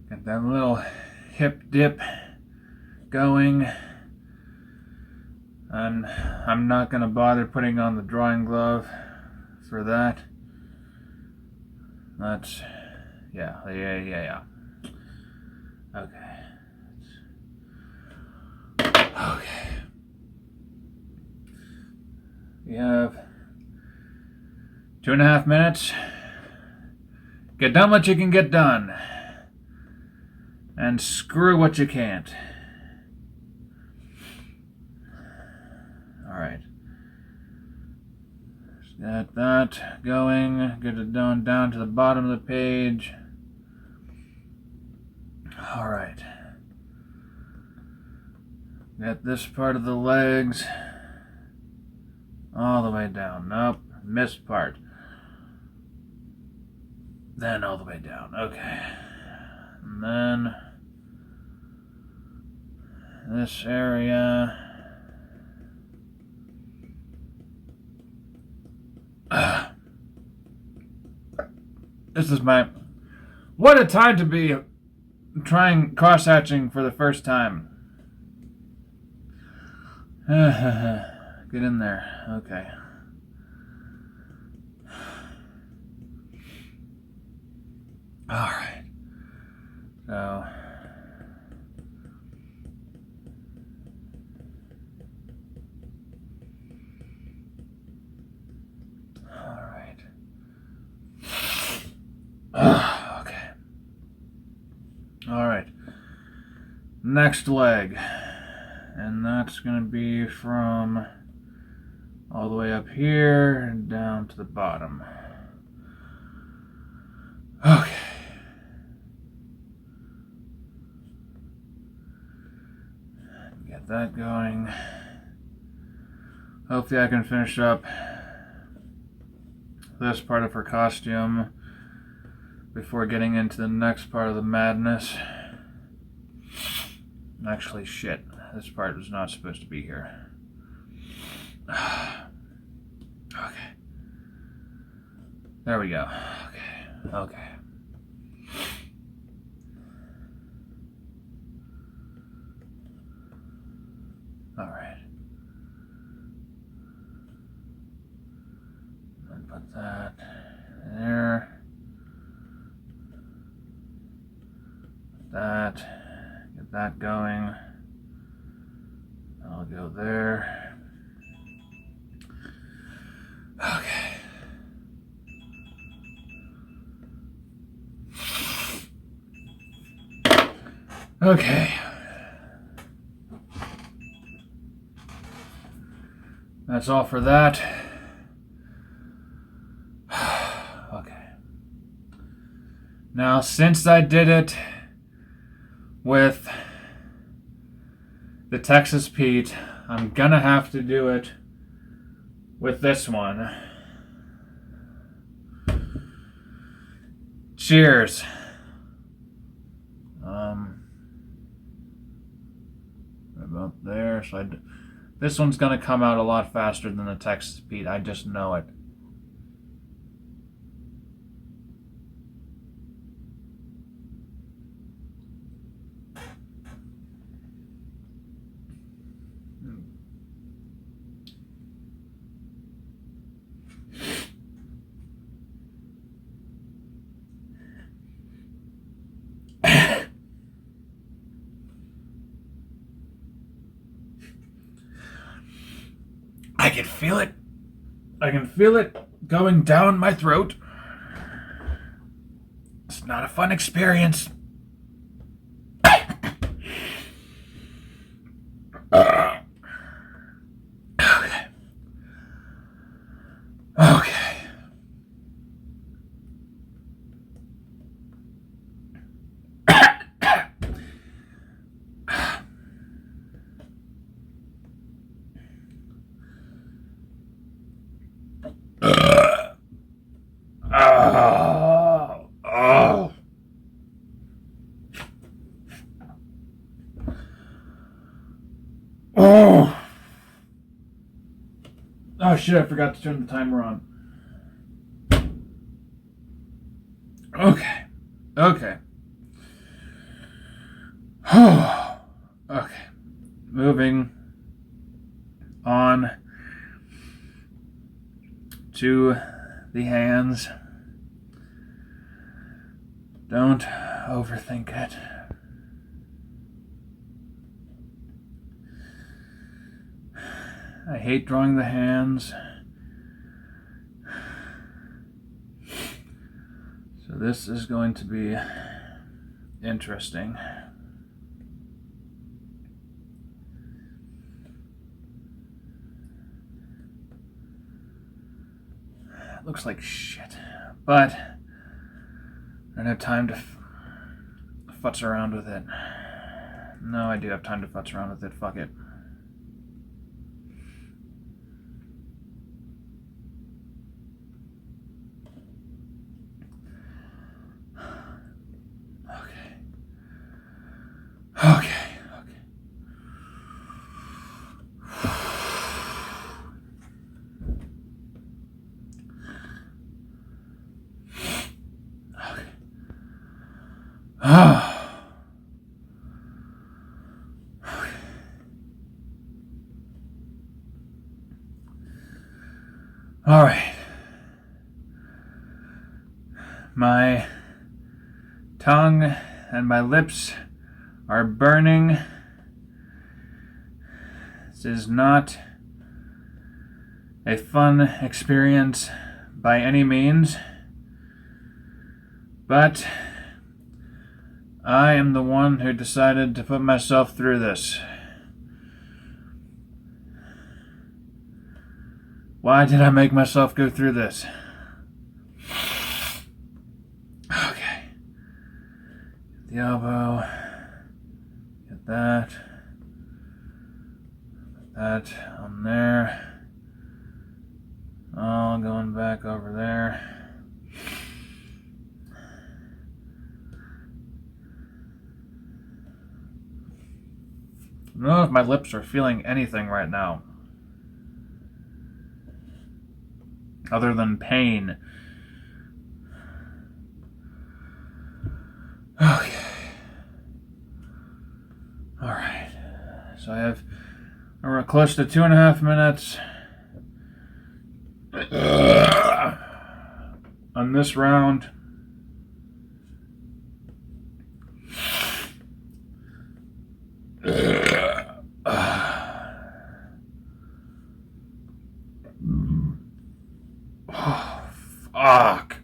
Get that little hip dip going. And I'm not going to bother putting on the drawing glove for that. That's, yeah. Okay. We have 2.5 minutes. Get done what you can get done. And screw what you can't. Alright. Got that going. Get it down to the bottom of the page. Alright. Got this part of the legs all the way down. Nope. Missed part. Then all the way down. Okay. And then this area. This is my... What a time to be trying cross-hatching for the first time. Get in there. Okay. Alright. So... Okay. Alright. Next leg. And that's going to be from all the way up here and down to the bottom. Okay. Get that going. Hopefully I can finish up this part of her costume before getting into the next part of the madness. Actually, shit. This part was not supposed to be here. Okay. There we go. Okay. Alright. And put that there. That. Get that going. I'll go there. Okay. Okay. That's all for that. Okay. Now, since I did it with the Texas Pete, I'm gonna have to do it with this one. Cheers. About there. So this one's gonna come out a lot faster than the Texas Pete. I just know it. I can feel it. I can feel it going down my throat. It's not a fun experience. Okay. Okay. Oh. Oh shit, I forgot to turn the timer on. Okay. Okay. Okay. Moving on to the hands. Don't overthink it. I hate drawing the hands. So this is going to be interesting. It looks like shit, but I don't have time to futz around with it. No, I do have time to futz around with it. Fuck it. Okay. All right. My tongue and my lips are burning. This is not a fun experience by any means, but I am the one who decided to put myself through this. Why did I make myself go through this? Okay. Get the elbow. Get that. Put that on there. All going back over there. I don't know if my lips are feeling anything right now. Other than pain. Okay. Alright. So we're close to 2.5 minutes on this round. Fuck.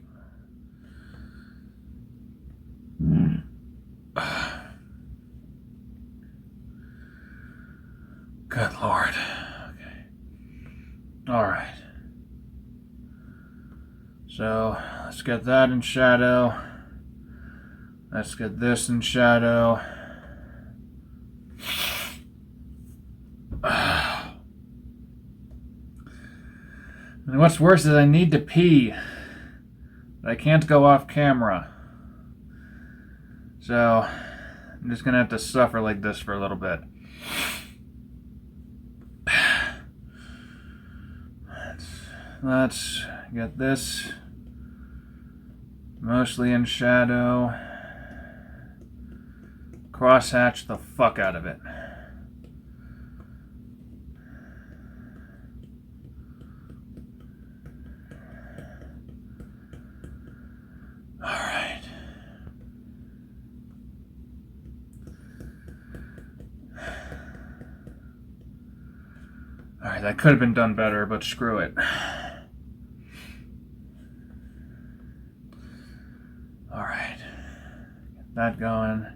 Good Lord. Okay. Alright. So, let's get that in shadow. Let's get this in shadow. And what's worse is I need to pee. But I can't go off camera. So, I'm just gonna have to suffer like this for a little bit. Let's get this mostly in shadow. Crosshatch the fuck out of it. Alright. Alright, that could have been done better, but screw it. Alright. Get that going.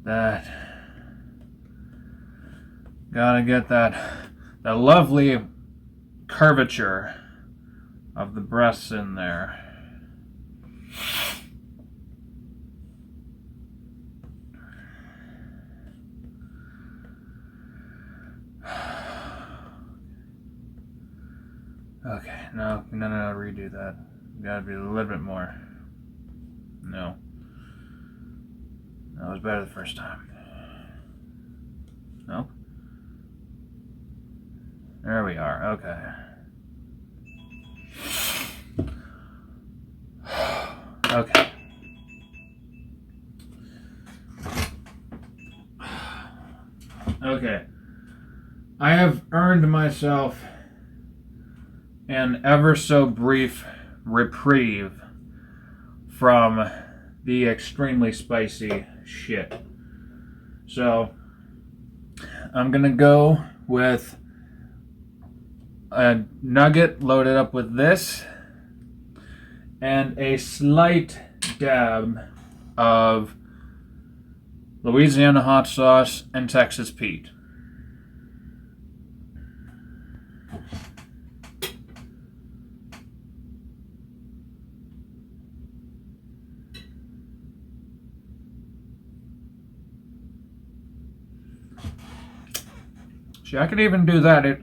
That. Gotta get that lovely curvature of the breasts in there. Okay, no, redo that. Gotta be a little bit more. No. That was better the first time. No? There we are, okay. Okay. Okay. I have earned myself an ever so brief reprieve from the extremely spicy shit. So, I'm gonna go with a nugget loaded up with this and a slight dab of Louisiana hot sauce and Texas Pete. See, I could even do that. It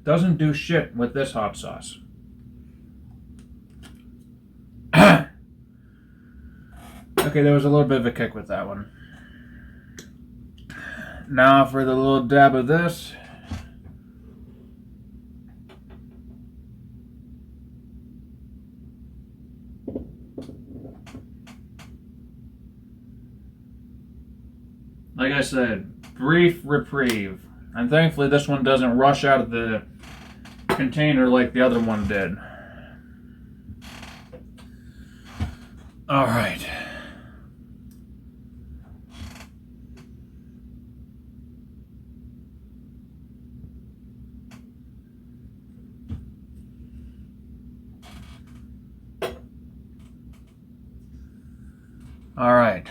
doesn't do shit with this hot sauce. Okay, there was a little bit of a kick with that one. Now for the little dab of this. Like I said, brief reprieve. And thankfully this one doesn't rush out of the container like the other one did. Alright. Alright.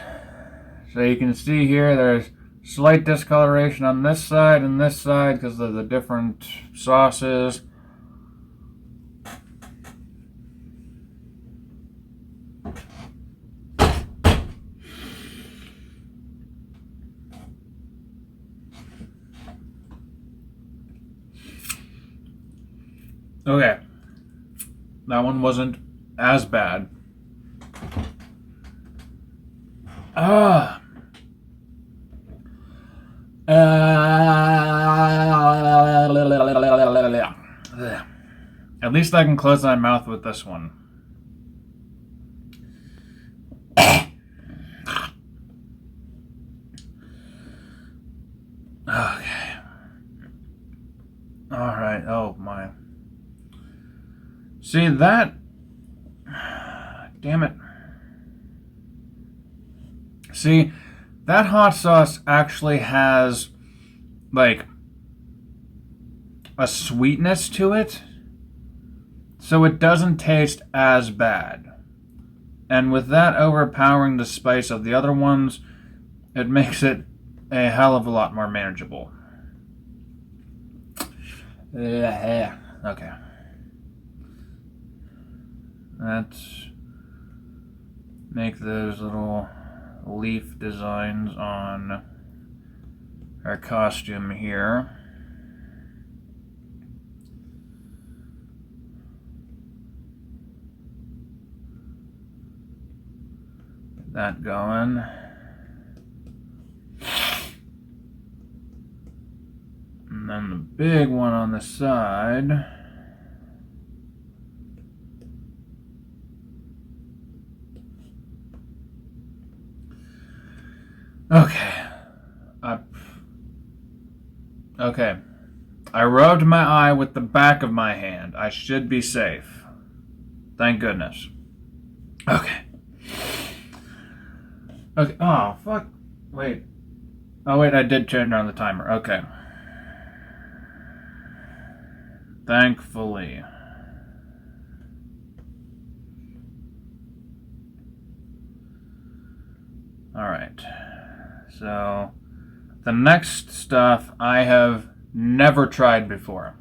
So you can see here there's slight discoloration on this side and this side because of the different sauces. Okay. That one wasn't as bad. At least I can close my mouth with this one. Okay. Alright, oh my. See that? Damn it. See, that hot sauce actually has, like, a sweetness to it. So it doesn't taste as bad. And with that overpowering the spice of the other ones, it makes it a hell of a lot more manageable. Okay. Let's make those little leaf designs on our costume here. Get that going. And then the big one on the side. Okay. Okay. I rubbed my eye with the back of my hand. I should be safe. Thank goodness. Okay. Okay. Oh, fuck. Wait. Oh, wait, I did turn on the timer. Okay. Thankfully. Alright. So, the next stuff I have never tried before.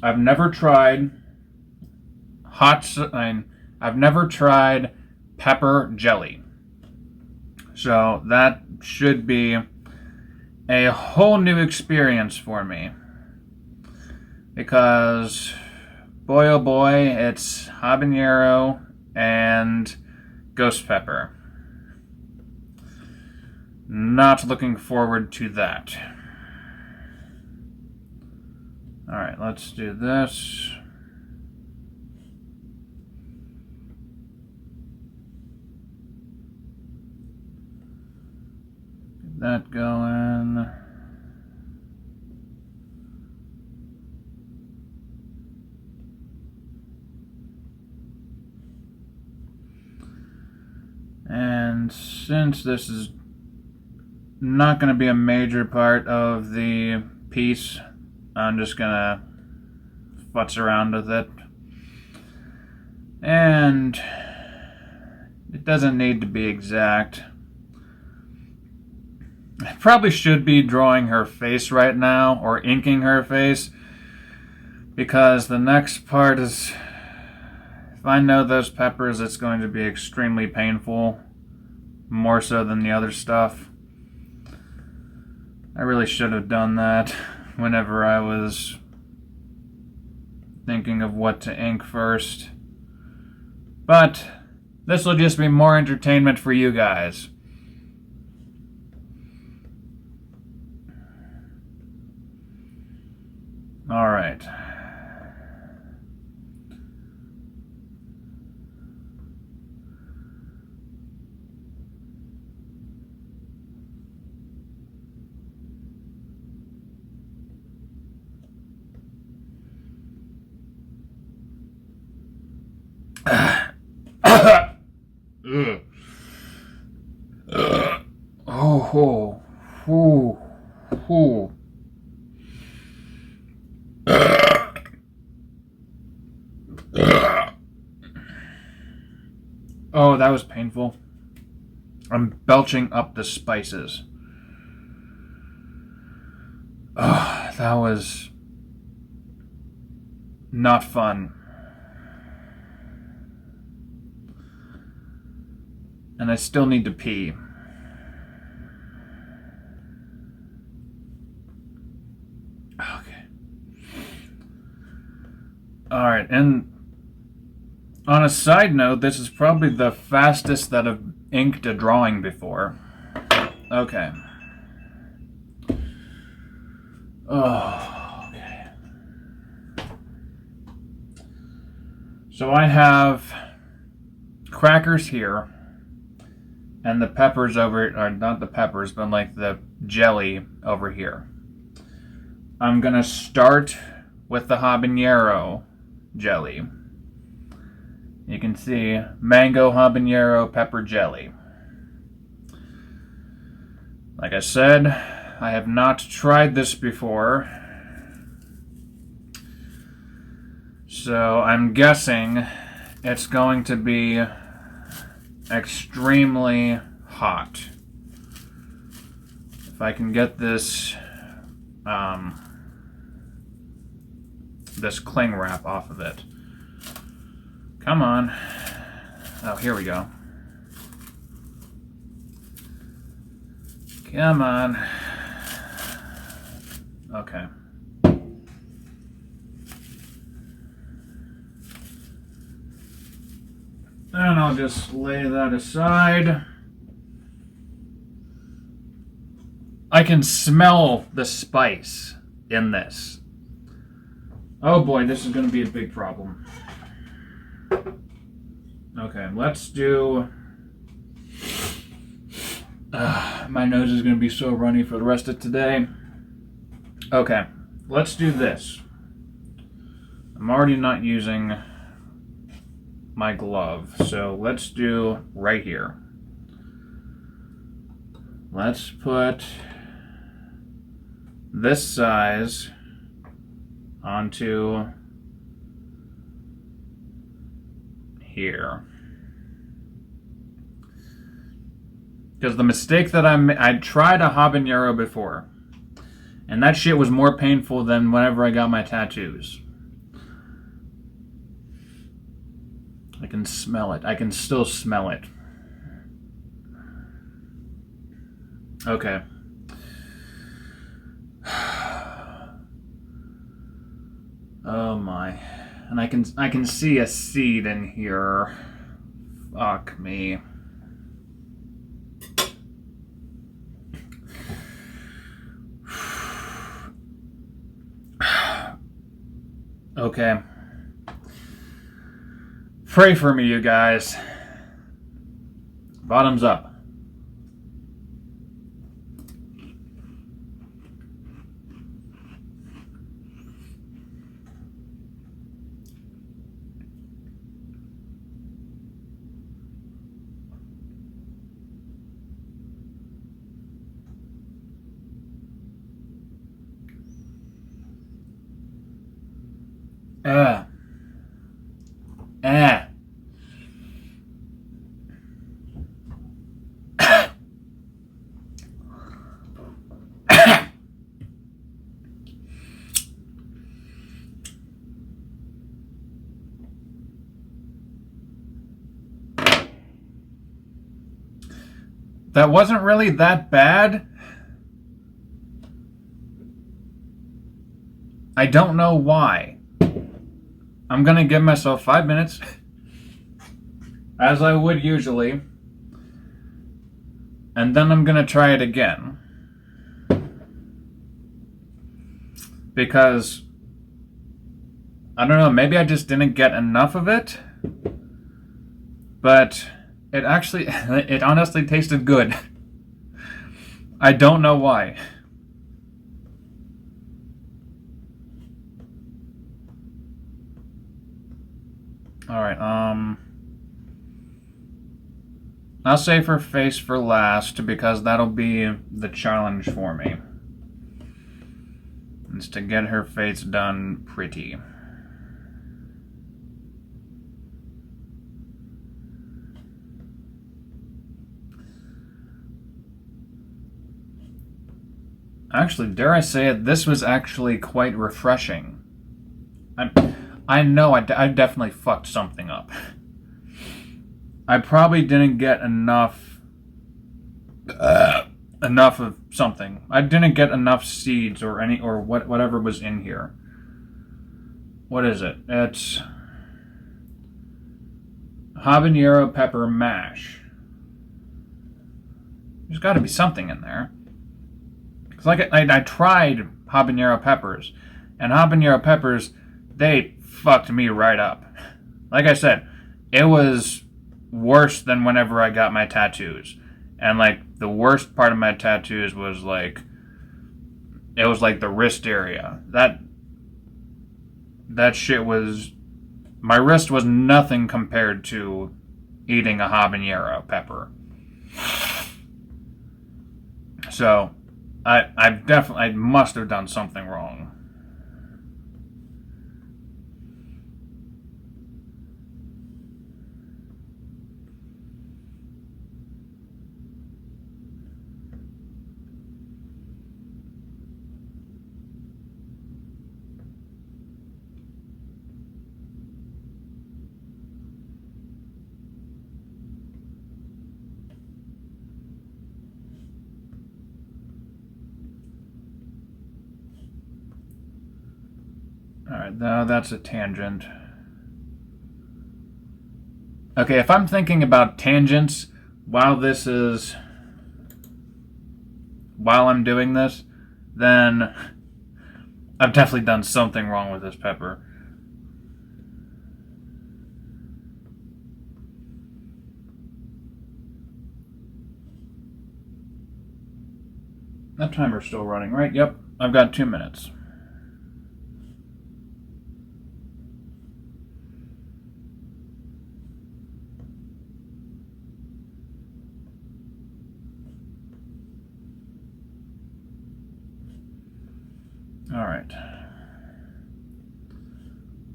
I've never tried I've never tried pepper jelly. So that should be a whole new experience for me. Because, boy oh boy, it's habanero and ghost pepper. Not looking forward to that. Alright, let's do this. Get that going. And since this is not going to be a major part of the piece, I'm just going to futz around with it. And it doesn't need to be exact. I probably should be drawing her face right now, or inking her face, because the next part is, if I know those peppers, it's going to be extremely painful, more so than the other stuff. I really should have done that whenever I was thinking of what to ink first. But this will just be more entertainment for you guys. All right. Oh, oh, oh. Oh, that was painful. I'm belching up the spices. Oh, that was not fun. And I still need to pee. Okay. Alright, and on a side note, this is probably the fastest that I've inked a drawing before. Okay. Oh, okay. So I have crackers here, and the peppers over, or not the peppers, but like the jelly over here. I'm gonna start with the habanero jelly. You can see mango habanero pepper jelly. Like I said, I have not tried this before, so I'm guessing it's going to be extremely hot. If I can get this this cling wrap off of it. Come on. Oh, here we go. Come on. Okay. And I'll just lay that aside. I can smell the spice in this. Oh boy, this is going to be a big problem. Okay, let's do... my nose is going to be so runny for the rest of today. Okay, let's do this. I'm already not using my glove, so let's do right here. Let's put this size onto here. Because the mistake that I tried a habanero before, and that shit was more painful than whenever I got my tattoos. I can smell it. I can still smell it. Okay. Oh my. And I can see a seed in here. Fuck me. Okay. Pray for me, you guys. Bottoms up. That wasn't really that bad. I don't know why. I'm gonna give myself 5 minutes, as I would usually, and then I'm gonna try it again. Because, I don't know, maybe I just didn't get enough of it, but it honestly tasted good. I don't know why. Alright, I'll save her face for last because that'll be the challenge for me. It's to get her face done pretty. Actually, dare I say it, this was actually quite refreshing. I know I definitely fucked something up. I probably didn't get enough of something. I didn't get enough seeds or whatever was in here. What is it? It's habanero pepper mash. There's got to be something in there. Cause like I tried habanero peppers, and habanero peppers, they fucked me right up. Like I said, it was worse than whenever I got my tattoos. And like the worst part of my tattoos was like, it was like the wrist area. That shit was, my wrist was nothing compared to eating a habanero pepper. So I must have done something wrong. Alright, now that's a tangent. Okay, if I'm thinking about tangents while I'm doing this, then I've definitely done something wrong with this pepper. That timer's still running, right? Yep, I've got 2 minutes. Alright.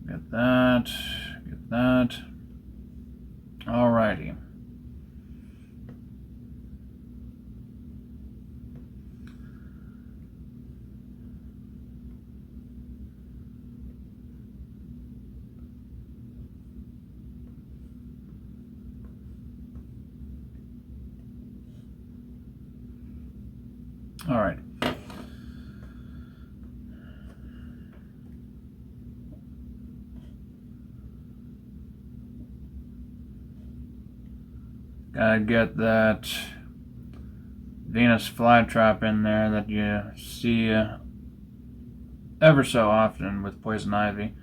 Get that. Get that. Alrighty. Alright. Gotta get that Venus flytrap in there that you see ever so often with poison ivy.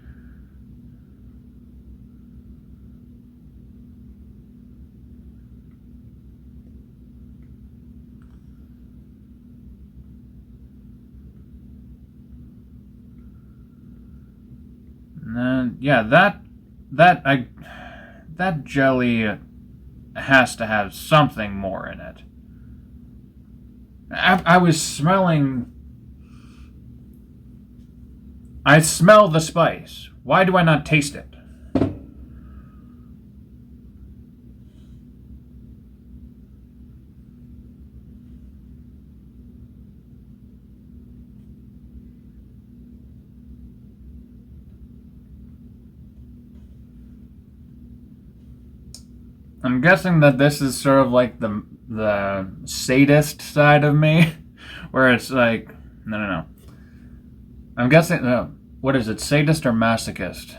And then, yeah, that jelly has to have something more in it. I was smelling. I smell the spice. Why do I not taste it? I'm guessing that this is sort of like the sadist side of me, where it's like, no. I'm guessing, what is it, sadist or masochist?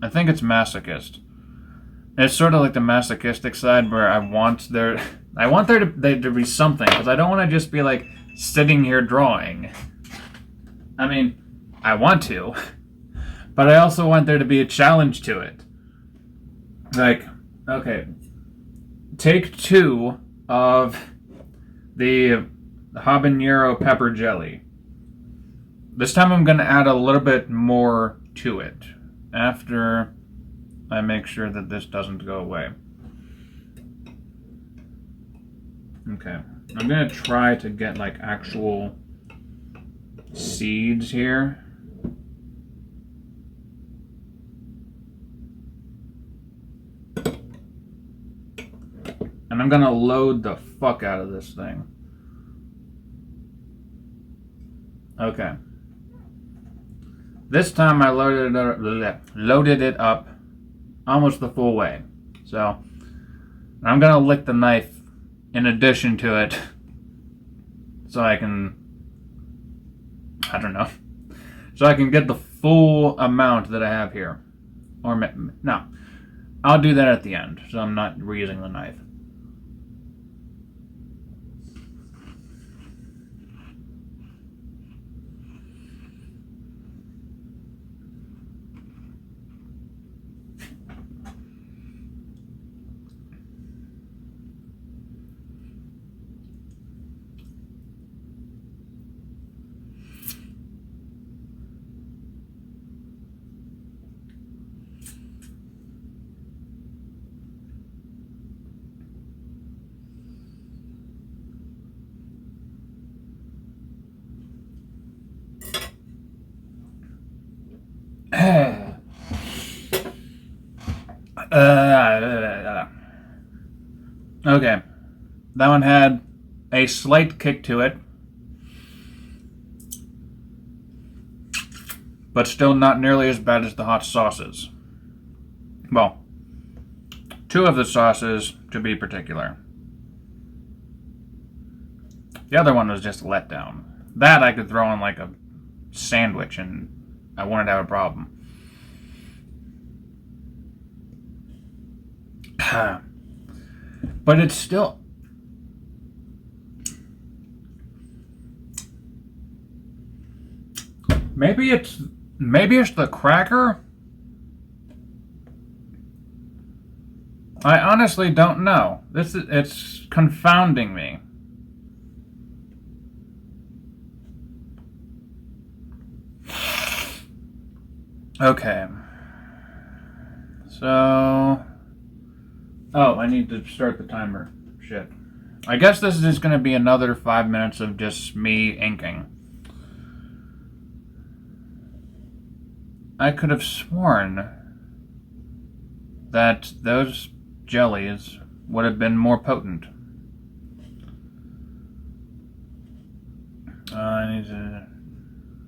I think it's masochist. It's sort of like the masochistic side where I want there to be something, because I don't want to just be like sitting here drawing. I mean, I want to, but I also want there to be a challenge to it. Like, okay, take 2 of the habanero pepper jelly. This time I'm going to add a little bit more to it after I make sure that this doesn't go away. Okay, I'm going to try to get like actual seeds here. And I'm gonna load the fuck out of this thing. Okay. This time I loaded it up almost the full way. So I'm gonna lick the knife in addition to it so I can, I don't know, so I can get the full amount that I have here. Or no, I'll do that at the end, so I'm not reusing the knife. Okay, that one had a slight kick to it, but still not nearly as bad as the hot sauces. Well, 2 of the sauces, to be particular. The other one was just a letdown. That I could throw on like a sandwich and I wouldn't have a problem. But it's still... Maybe it's the cracker? I honestly don't know. It's confounding me. Okay. So... Oh, I need to start the timer. Shit. I guess this is just going to be another 5 minutes of just me inking. I could have sworn that those jellies would have been more potent. I need to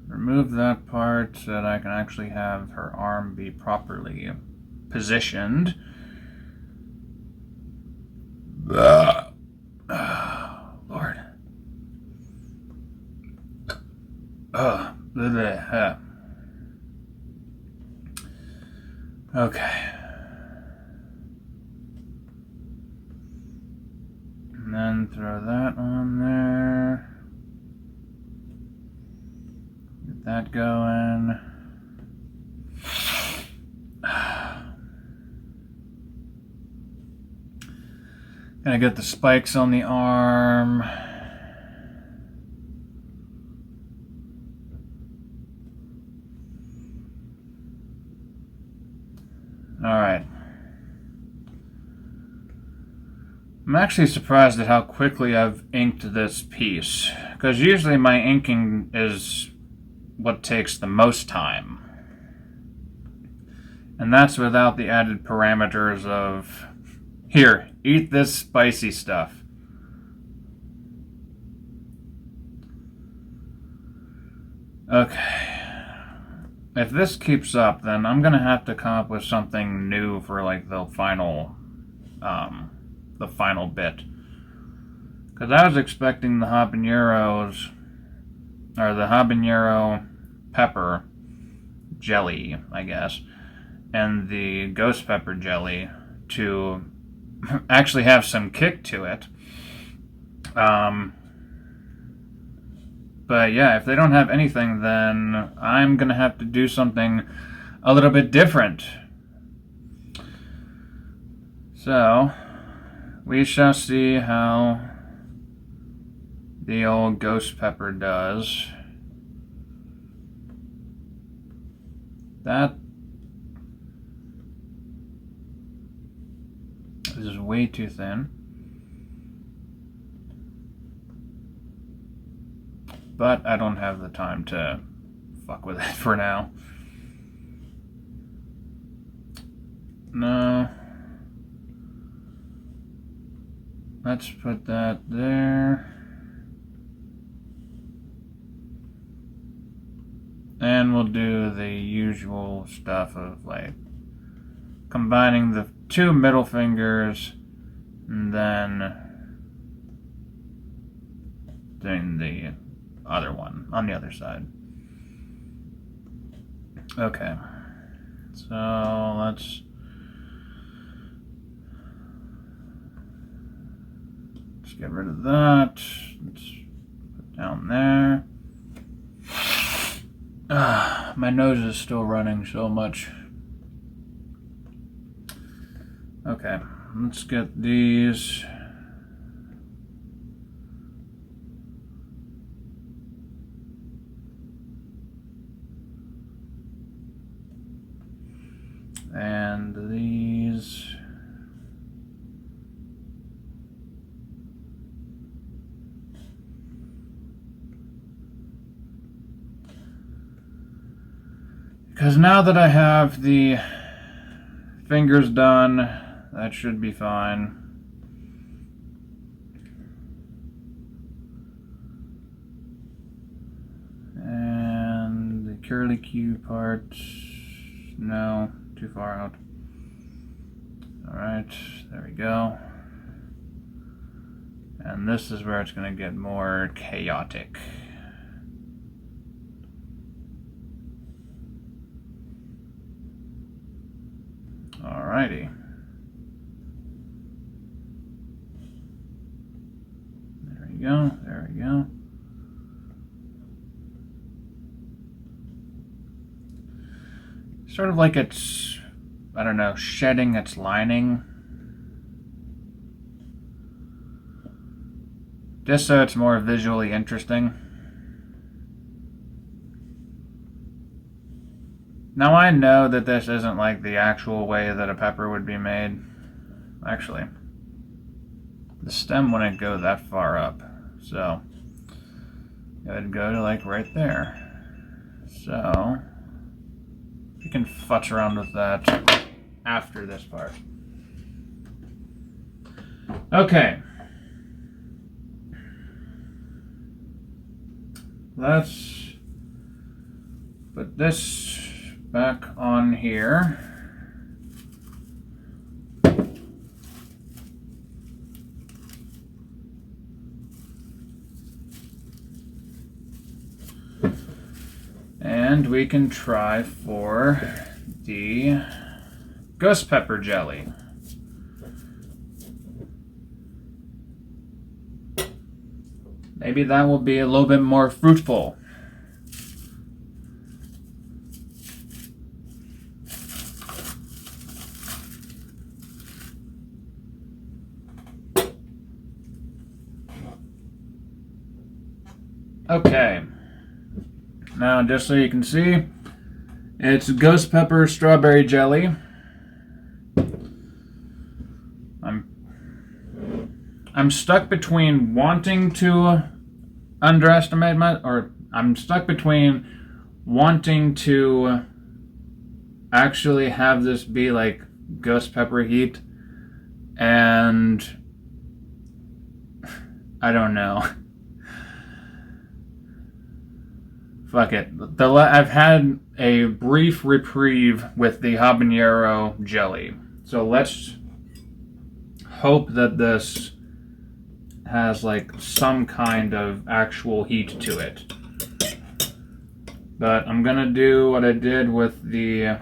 remove that part so that I can actually have her arm be properly positioned. Lord. Okay. And then throw that on there. Get that going. Gonna get the spikes on the arm. Alright. I'm actually surprised at how quickly I've inked this piece, because usually my inking is what takes the most time. And that's without the added parameters of, here, eat this spicy stuff. Okay. If this keeps up, then I'm gonna have to come up with something new for like the final bit. Because I was expecting the habaneros, or the habanero pepper jelly, I guess, and the ghost pepper jelly to actually have some kick to it. But yeah, if they don't have anything, then I'm gonna have to do something a little bit different. So, we shall see how the old ghost pepper does. That is way too thin. But I don't have the time to fuck with it for now. No. Let's put that there. And we'll do the usual stuff of like combining the two middle fingers and then doing the other one on the other side. Okay, so let's get rid of that. Let's put down there. My nose is still running so much. Okay, let's get these. And these. Because now that I have the fingers done, that should be fine. And the curlicue part, no, too far out. Alright, there we go. And this is where it's going to get more chaotic. Alrighty. There we go. There we go. Sort of like it's, I don't know, shedding its lining. Just so it's more visually interesting. Now I know that this isn't like the actual way that a pepper would be made. Actually, the stem wouldn't go that far up. So, it would go to like right there. So, you can futz around with that after this part. Okay. Let's put this back on here. And we can try for the ghost pepper jelly. Maybe that will be a little bit more fruitful. Okay. Now, just so you can see, it's ghost pepper strawberry jelly. I'm stuck between wanting to underestimate I'm stuck between wanting to actually have this be like ghost pepper heat and I don't know. Fuck it. I've had a brief reprieve with the habanero jelly. So let's hope that this has like some kind of actual heat to it. But I'm gonna do what I did with the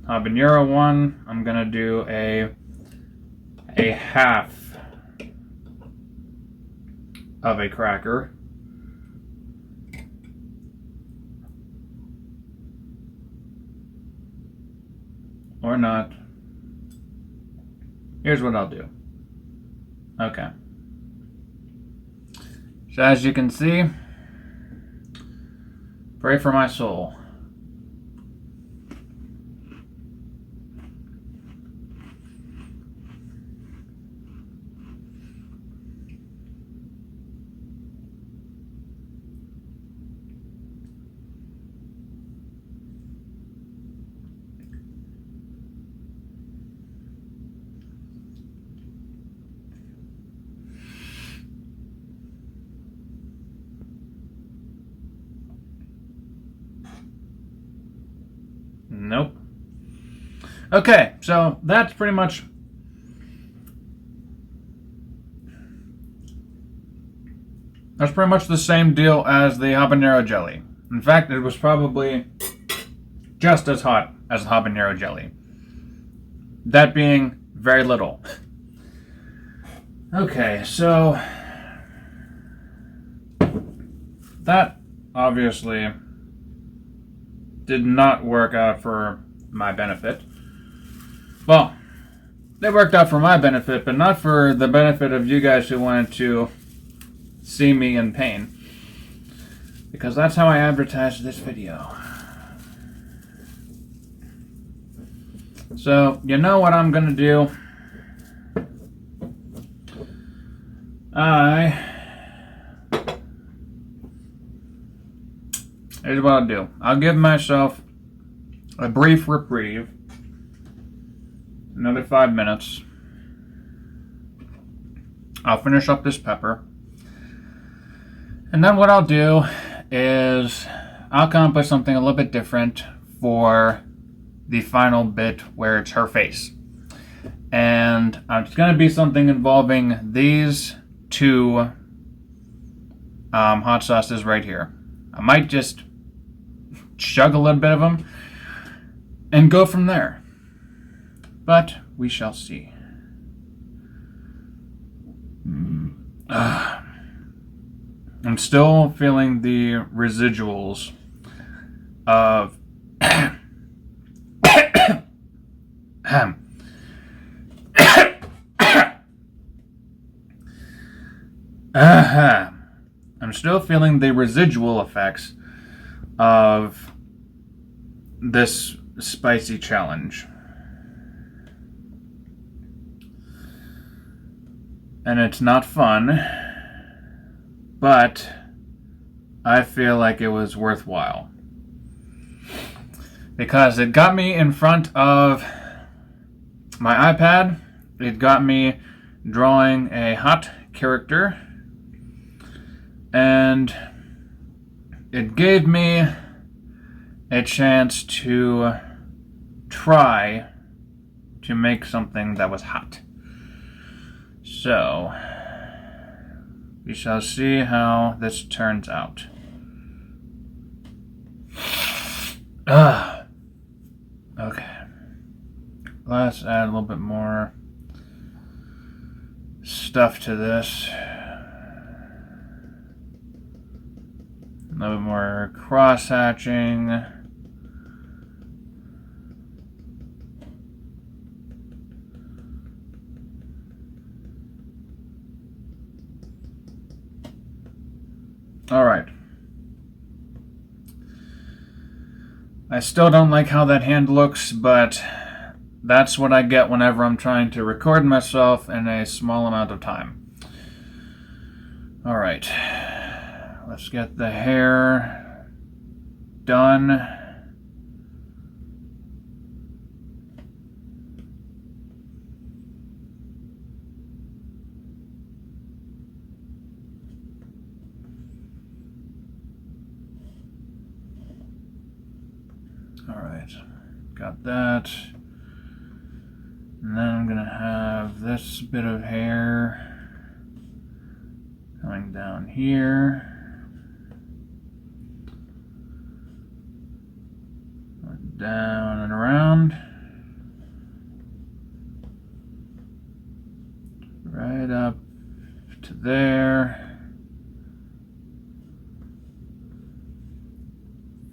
habanero one. I'm gonna do a half of a cracker. Or not. Here's what I'll do. Okay. So as you can see, pray for my soul. Nope. Okay, so that's pretty much the same deal as the habanero jelly. In fact, it was probably just as hot as the habanero jelly. That being very little. Okay, so that obviously did not work out for my benefit. Well, it worked out for my benefit, but not for the benefit of you guys who wanted to see me in pain. Because that's how I advertised this video. So, you know what I'm gonna do? Here's what I'll do. I'll give myself a brief reprieve. Another 5 minutes. I'll finish up this pepper. And then what I'll do is I'll accomplish something a little bit different for the final bit where it's her face. And it's going to be something involving these two hot sauces right here. I might just chug a little bit of them and go from there. but we shall see. I'm still feeling the residuals of I'm still feeling the residual effects of this spicy challenge. And it's not fun, but I feel like it was worthwhile. Because it got me in front of my iPad, it got me drawing a hot character, and it gave me a chance to try to make something that was hot. So, we shall see how this turns out. Okay. Let's add a little bit more stuff to this. A little bit more cross-hatching. Alright. I still don't like how that hand looks, but that's what I get whenever I'm trying to record myself in a small amount of time. Alright. Let's get the hair done. Alright, got that. And then I'm gonna have this bit of hair coming down here. Down and around. Right up to there.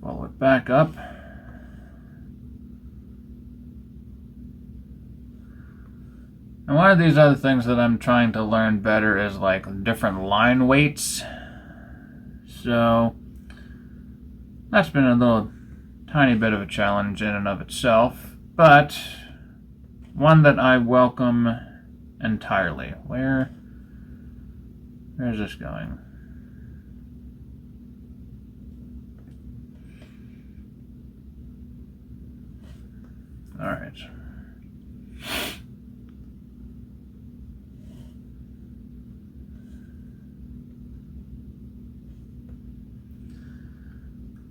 Follow it back up. And one of these other things that I'm trying to learn better is like different line weights. So that's been a little tiny bit of a challenge in and of itself, but one that I welcome entirely. Where's this going? All right.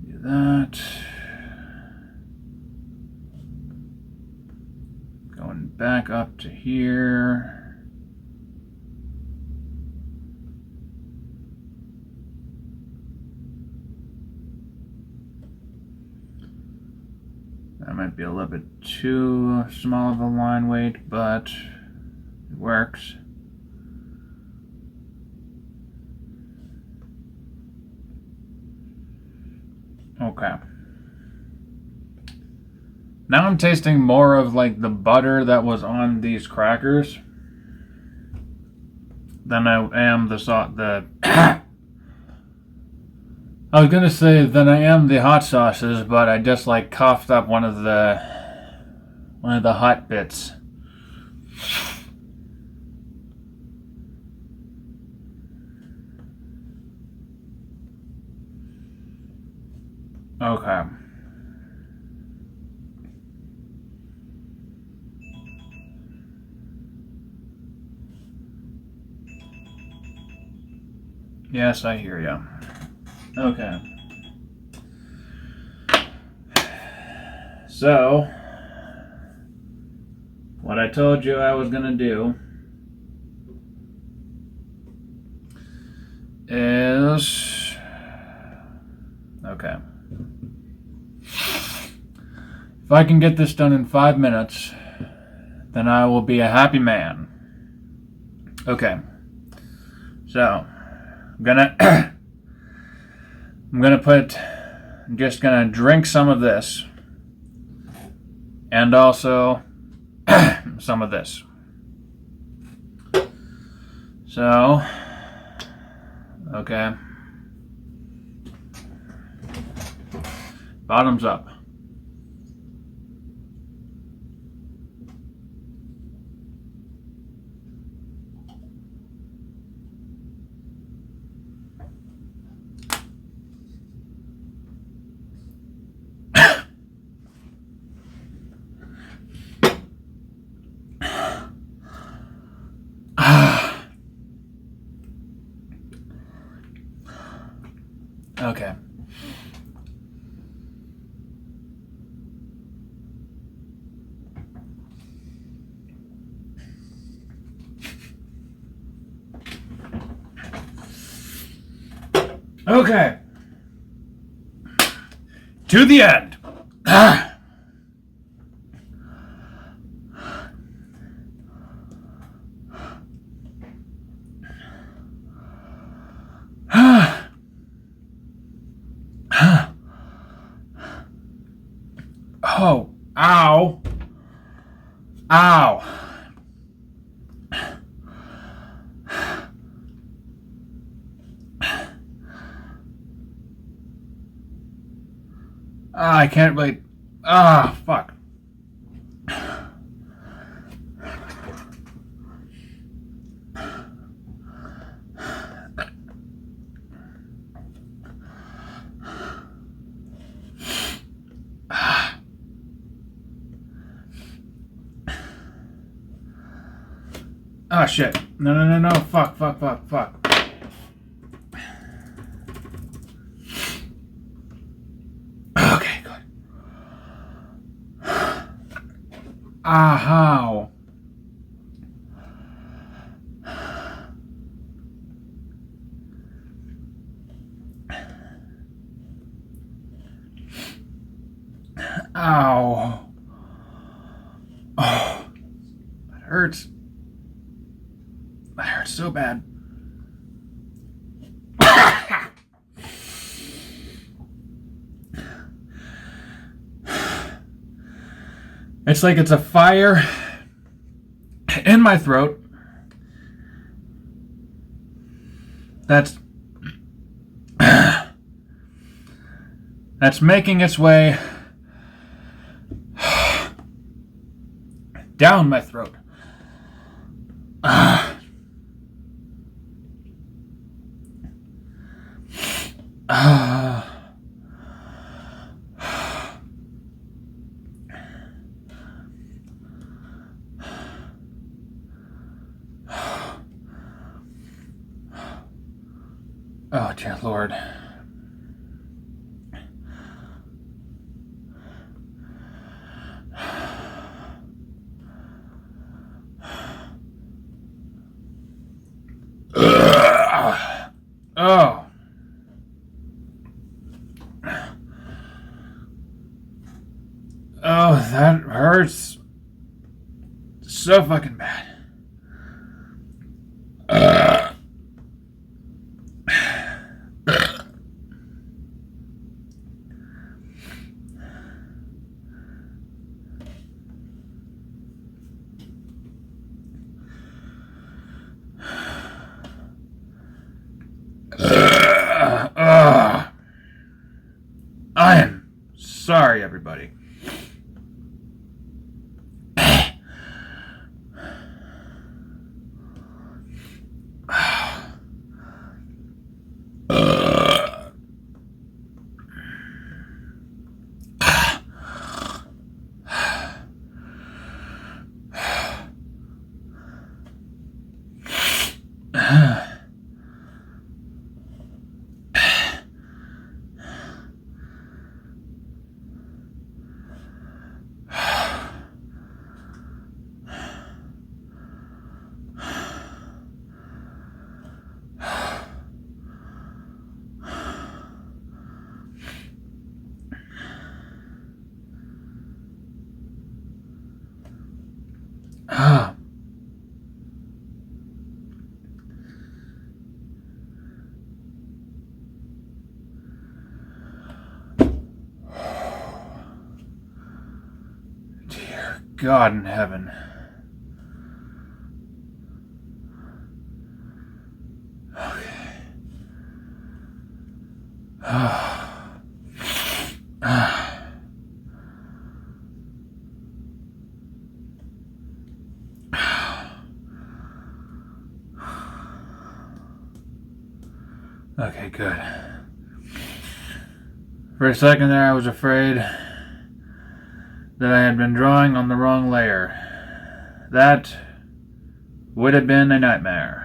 Do that. Going back up to here. That might be a little bit too small of a line weight, but it works. Okay. Now I'm tasting more of like the butter that was on these crackers than I am the I was gonna say than I am the hot sauces, but I just like coughed up one of the hot bits. Okay. Yes, I hear you. Okay. So, what I told you I was going to do is... Okay. If I can get this done in 5 minutes, then I will be a happy man. Okay. So, I'm just gonna drink some of this. And also, some of this. So, okay. Bottoms up. Okay. Okay. To the end. Oh, ow. Ow. I can't really. Fuck. Oh shit. No. Fuck. Okay, good. How? Ow. Oh, that hurts. That hurts so bad. It's like it's a fire in my throat that's making its way down my throat. Oh, dear Lord. Oh. Oh, that hurts so fucking bad. I am sorry, everybody. Dear God in heaven. Okay, good. For a second there, I was afraid that I had been drawing on the wrong layer. That would have been a nightmare.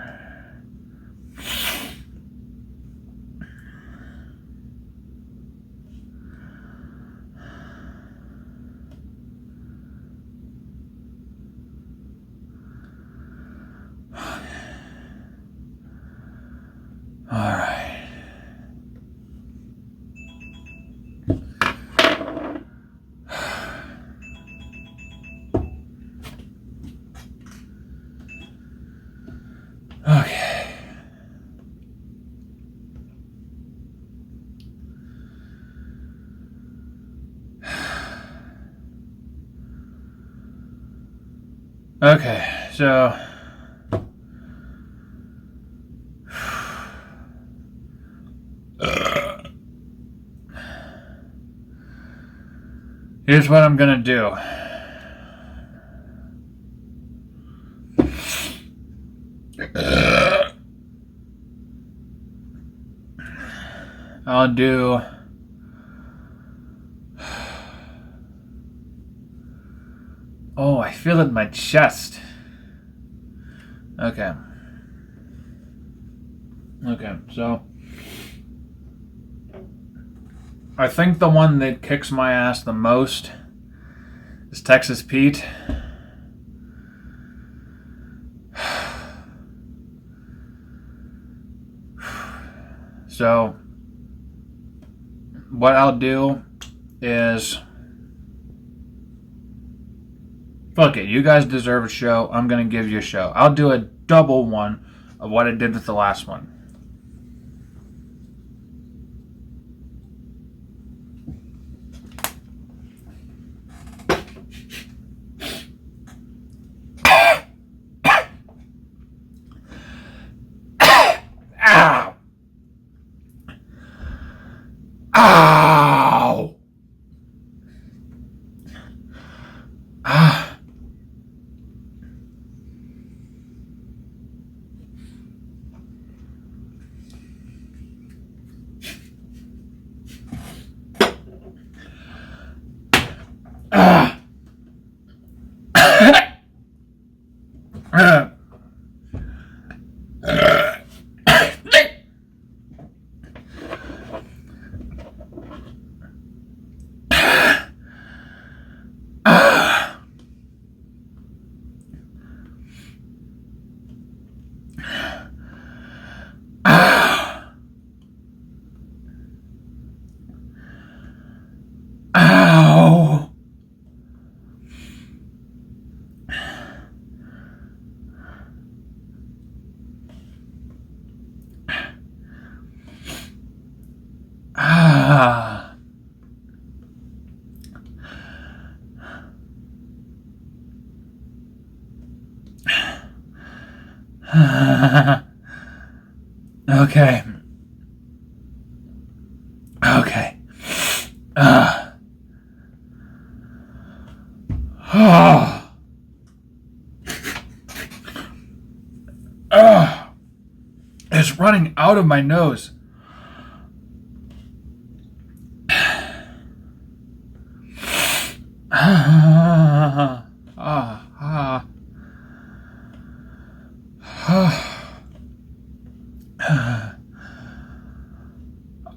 All right. Okay. Okay, so here's what I'm gonna do. I'll do oh, I feel it in my chest. Okay. Okay, so I think the one that kicks my ass the most is Texas Pete. So what I'll do is fuck it, you guys deserve a show. I'm gonna give you a show. I'll do a double one of what I did with the last one. Ow! Ow! Ah. Ah. Ow! Ah. Okay. Okay. It's running out of my nose.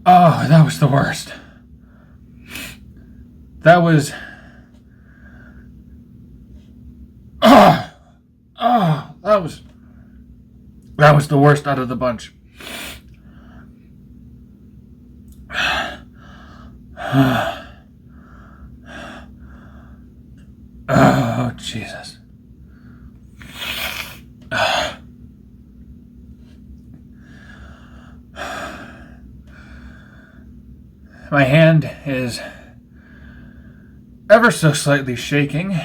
Oh, that was the worst. That was... That was the worst out of the bunch. Oh, Jesus. My hand is ever so slightly shaking.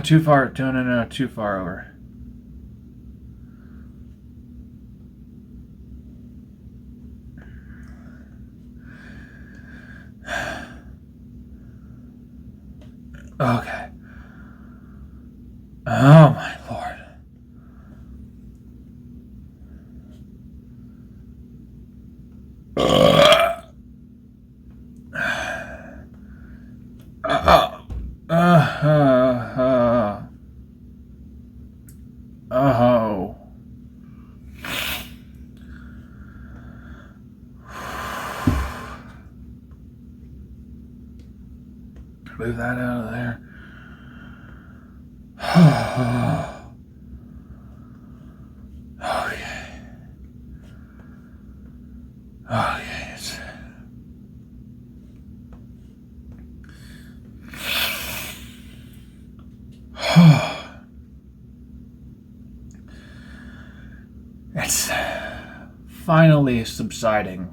Too far. No, too far over. Okay. Oh my Lord. Oh. Move that out of there. Okay. Okay. It's finally subsiding.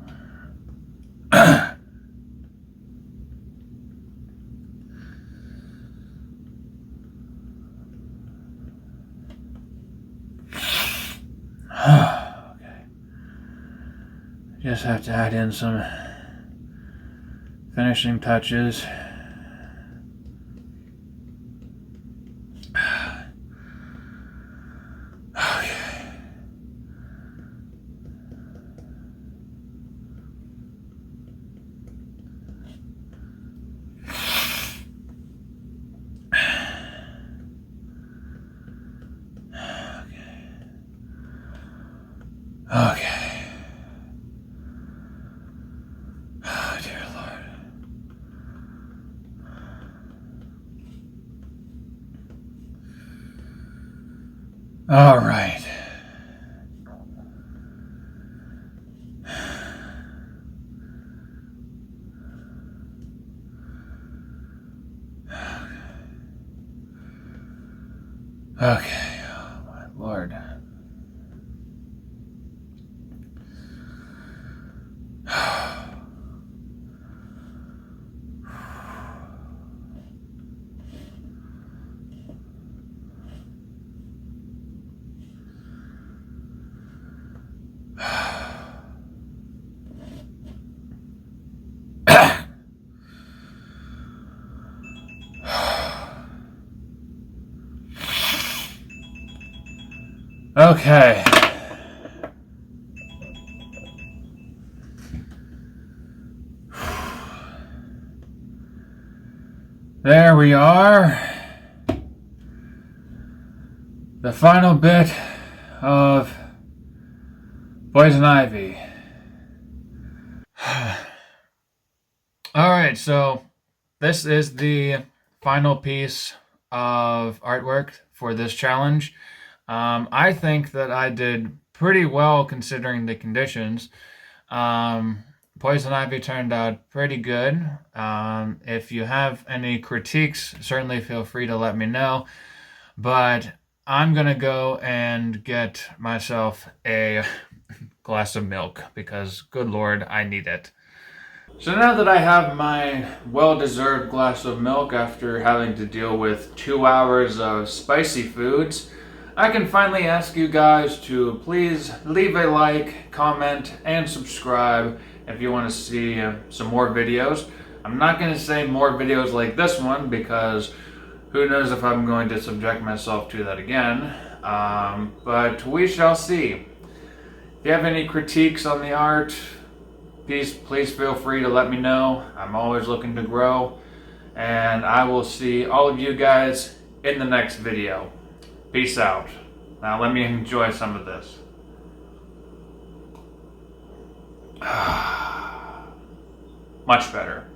Okay. Just have to add in some finishing touches. Okay. Oh, dear Lord. All right. Okay. Oh, my Lord. Okay. There we are. The final bit of Poison Ivy. Alright, so this is the final piece of artwork for this challenge. I think that I did pretty well considering the conditions. Poison Ivy turned out pretty good. If you have any critiques, certainly feel free to let me know. But I'm gonna go and get myself a glass of milk because, good Lord, I need it. So now that I have my well-deserved glass of milk after having to deal with 2 hours of spicy foods, I can finally ask you guys to please leave a like, comment, and subscribe if you want to see some more videos. I'm not going to say more videos like this one because who knows if I'm going to subject myself to that again, but we shall see. If you have any critiques on the art, please feel free to let me know. I'm always looking to grow, and I will see all of you guys in the next video. Peace out. Now let me enjoy some of this. Much better.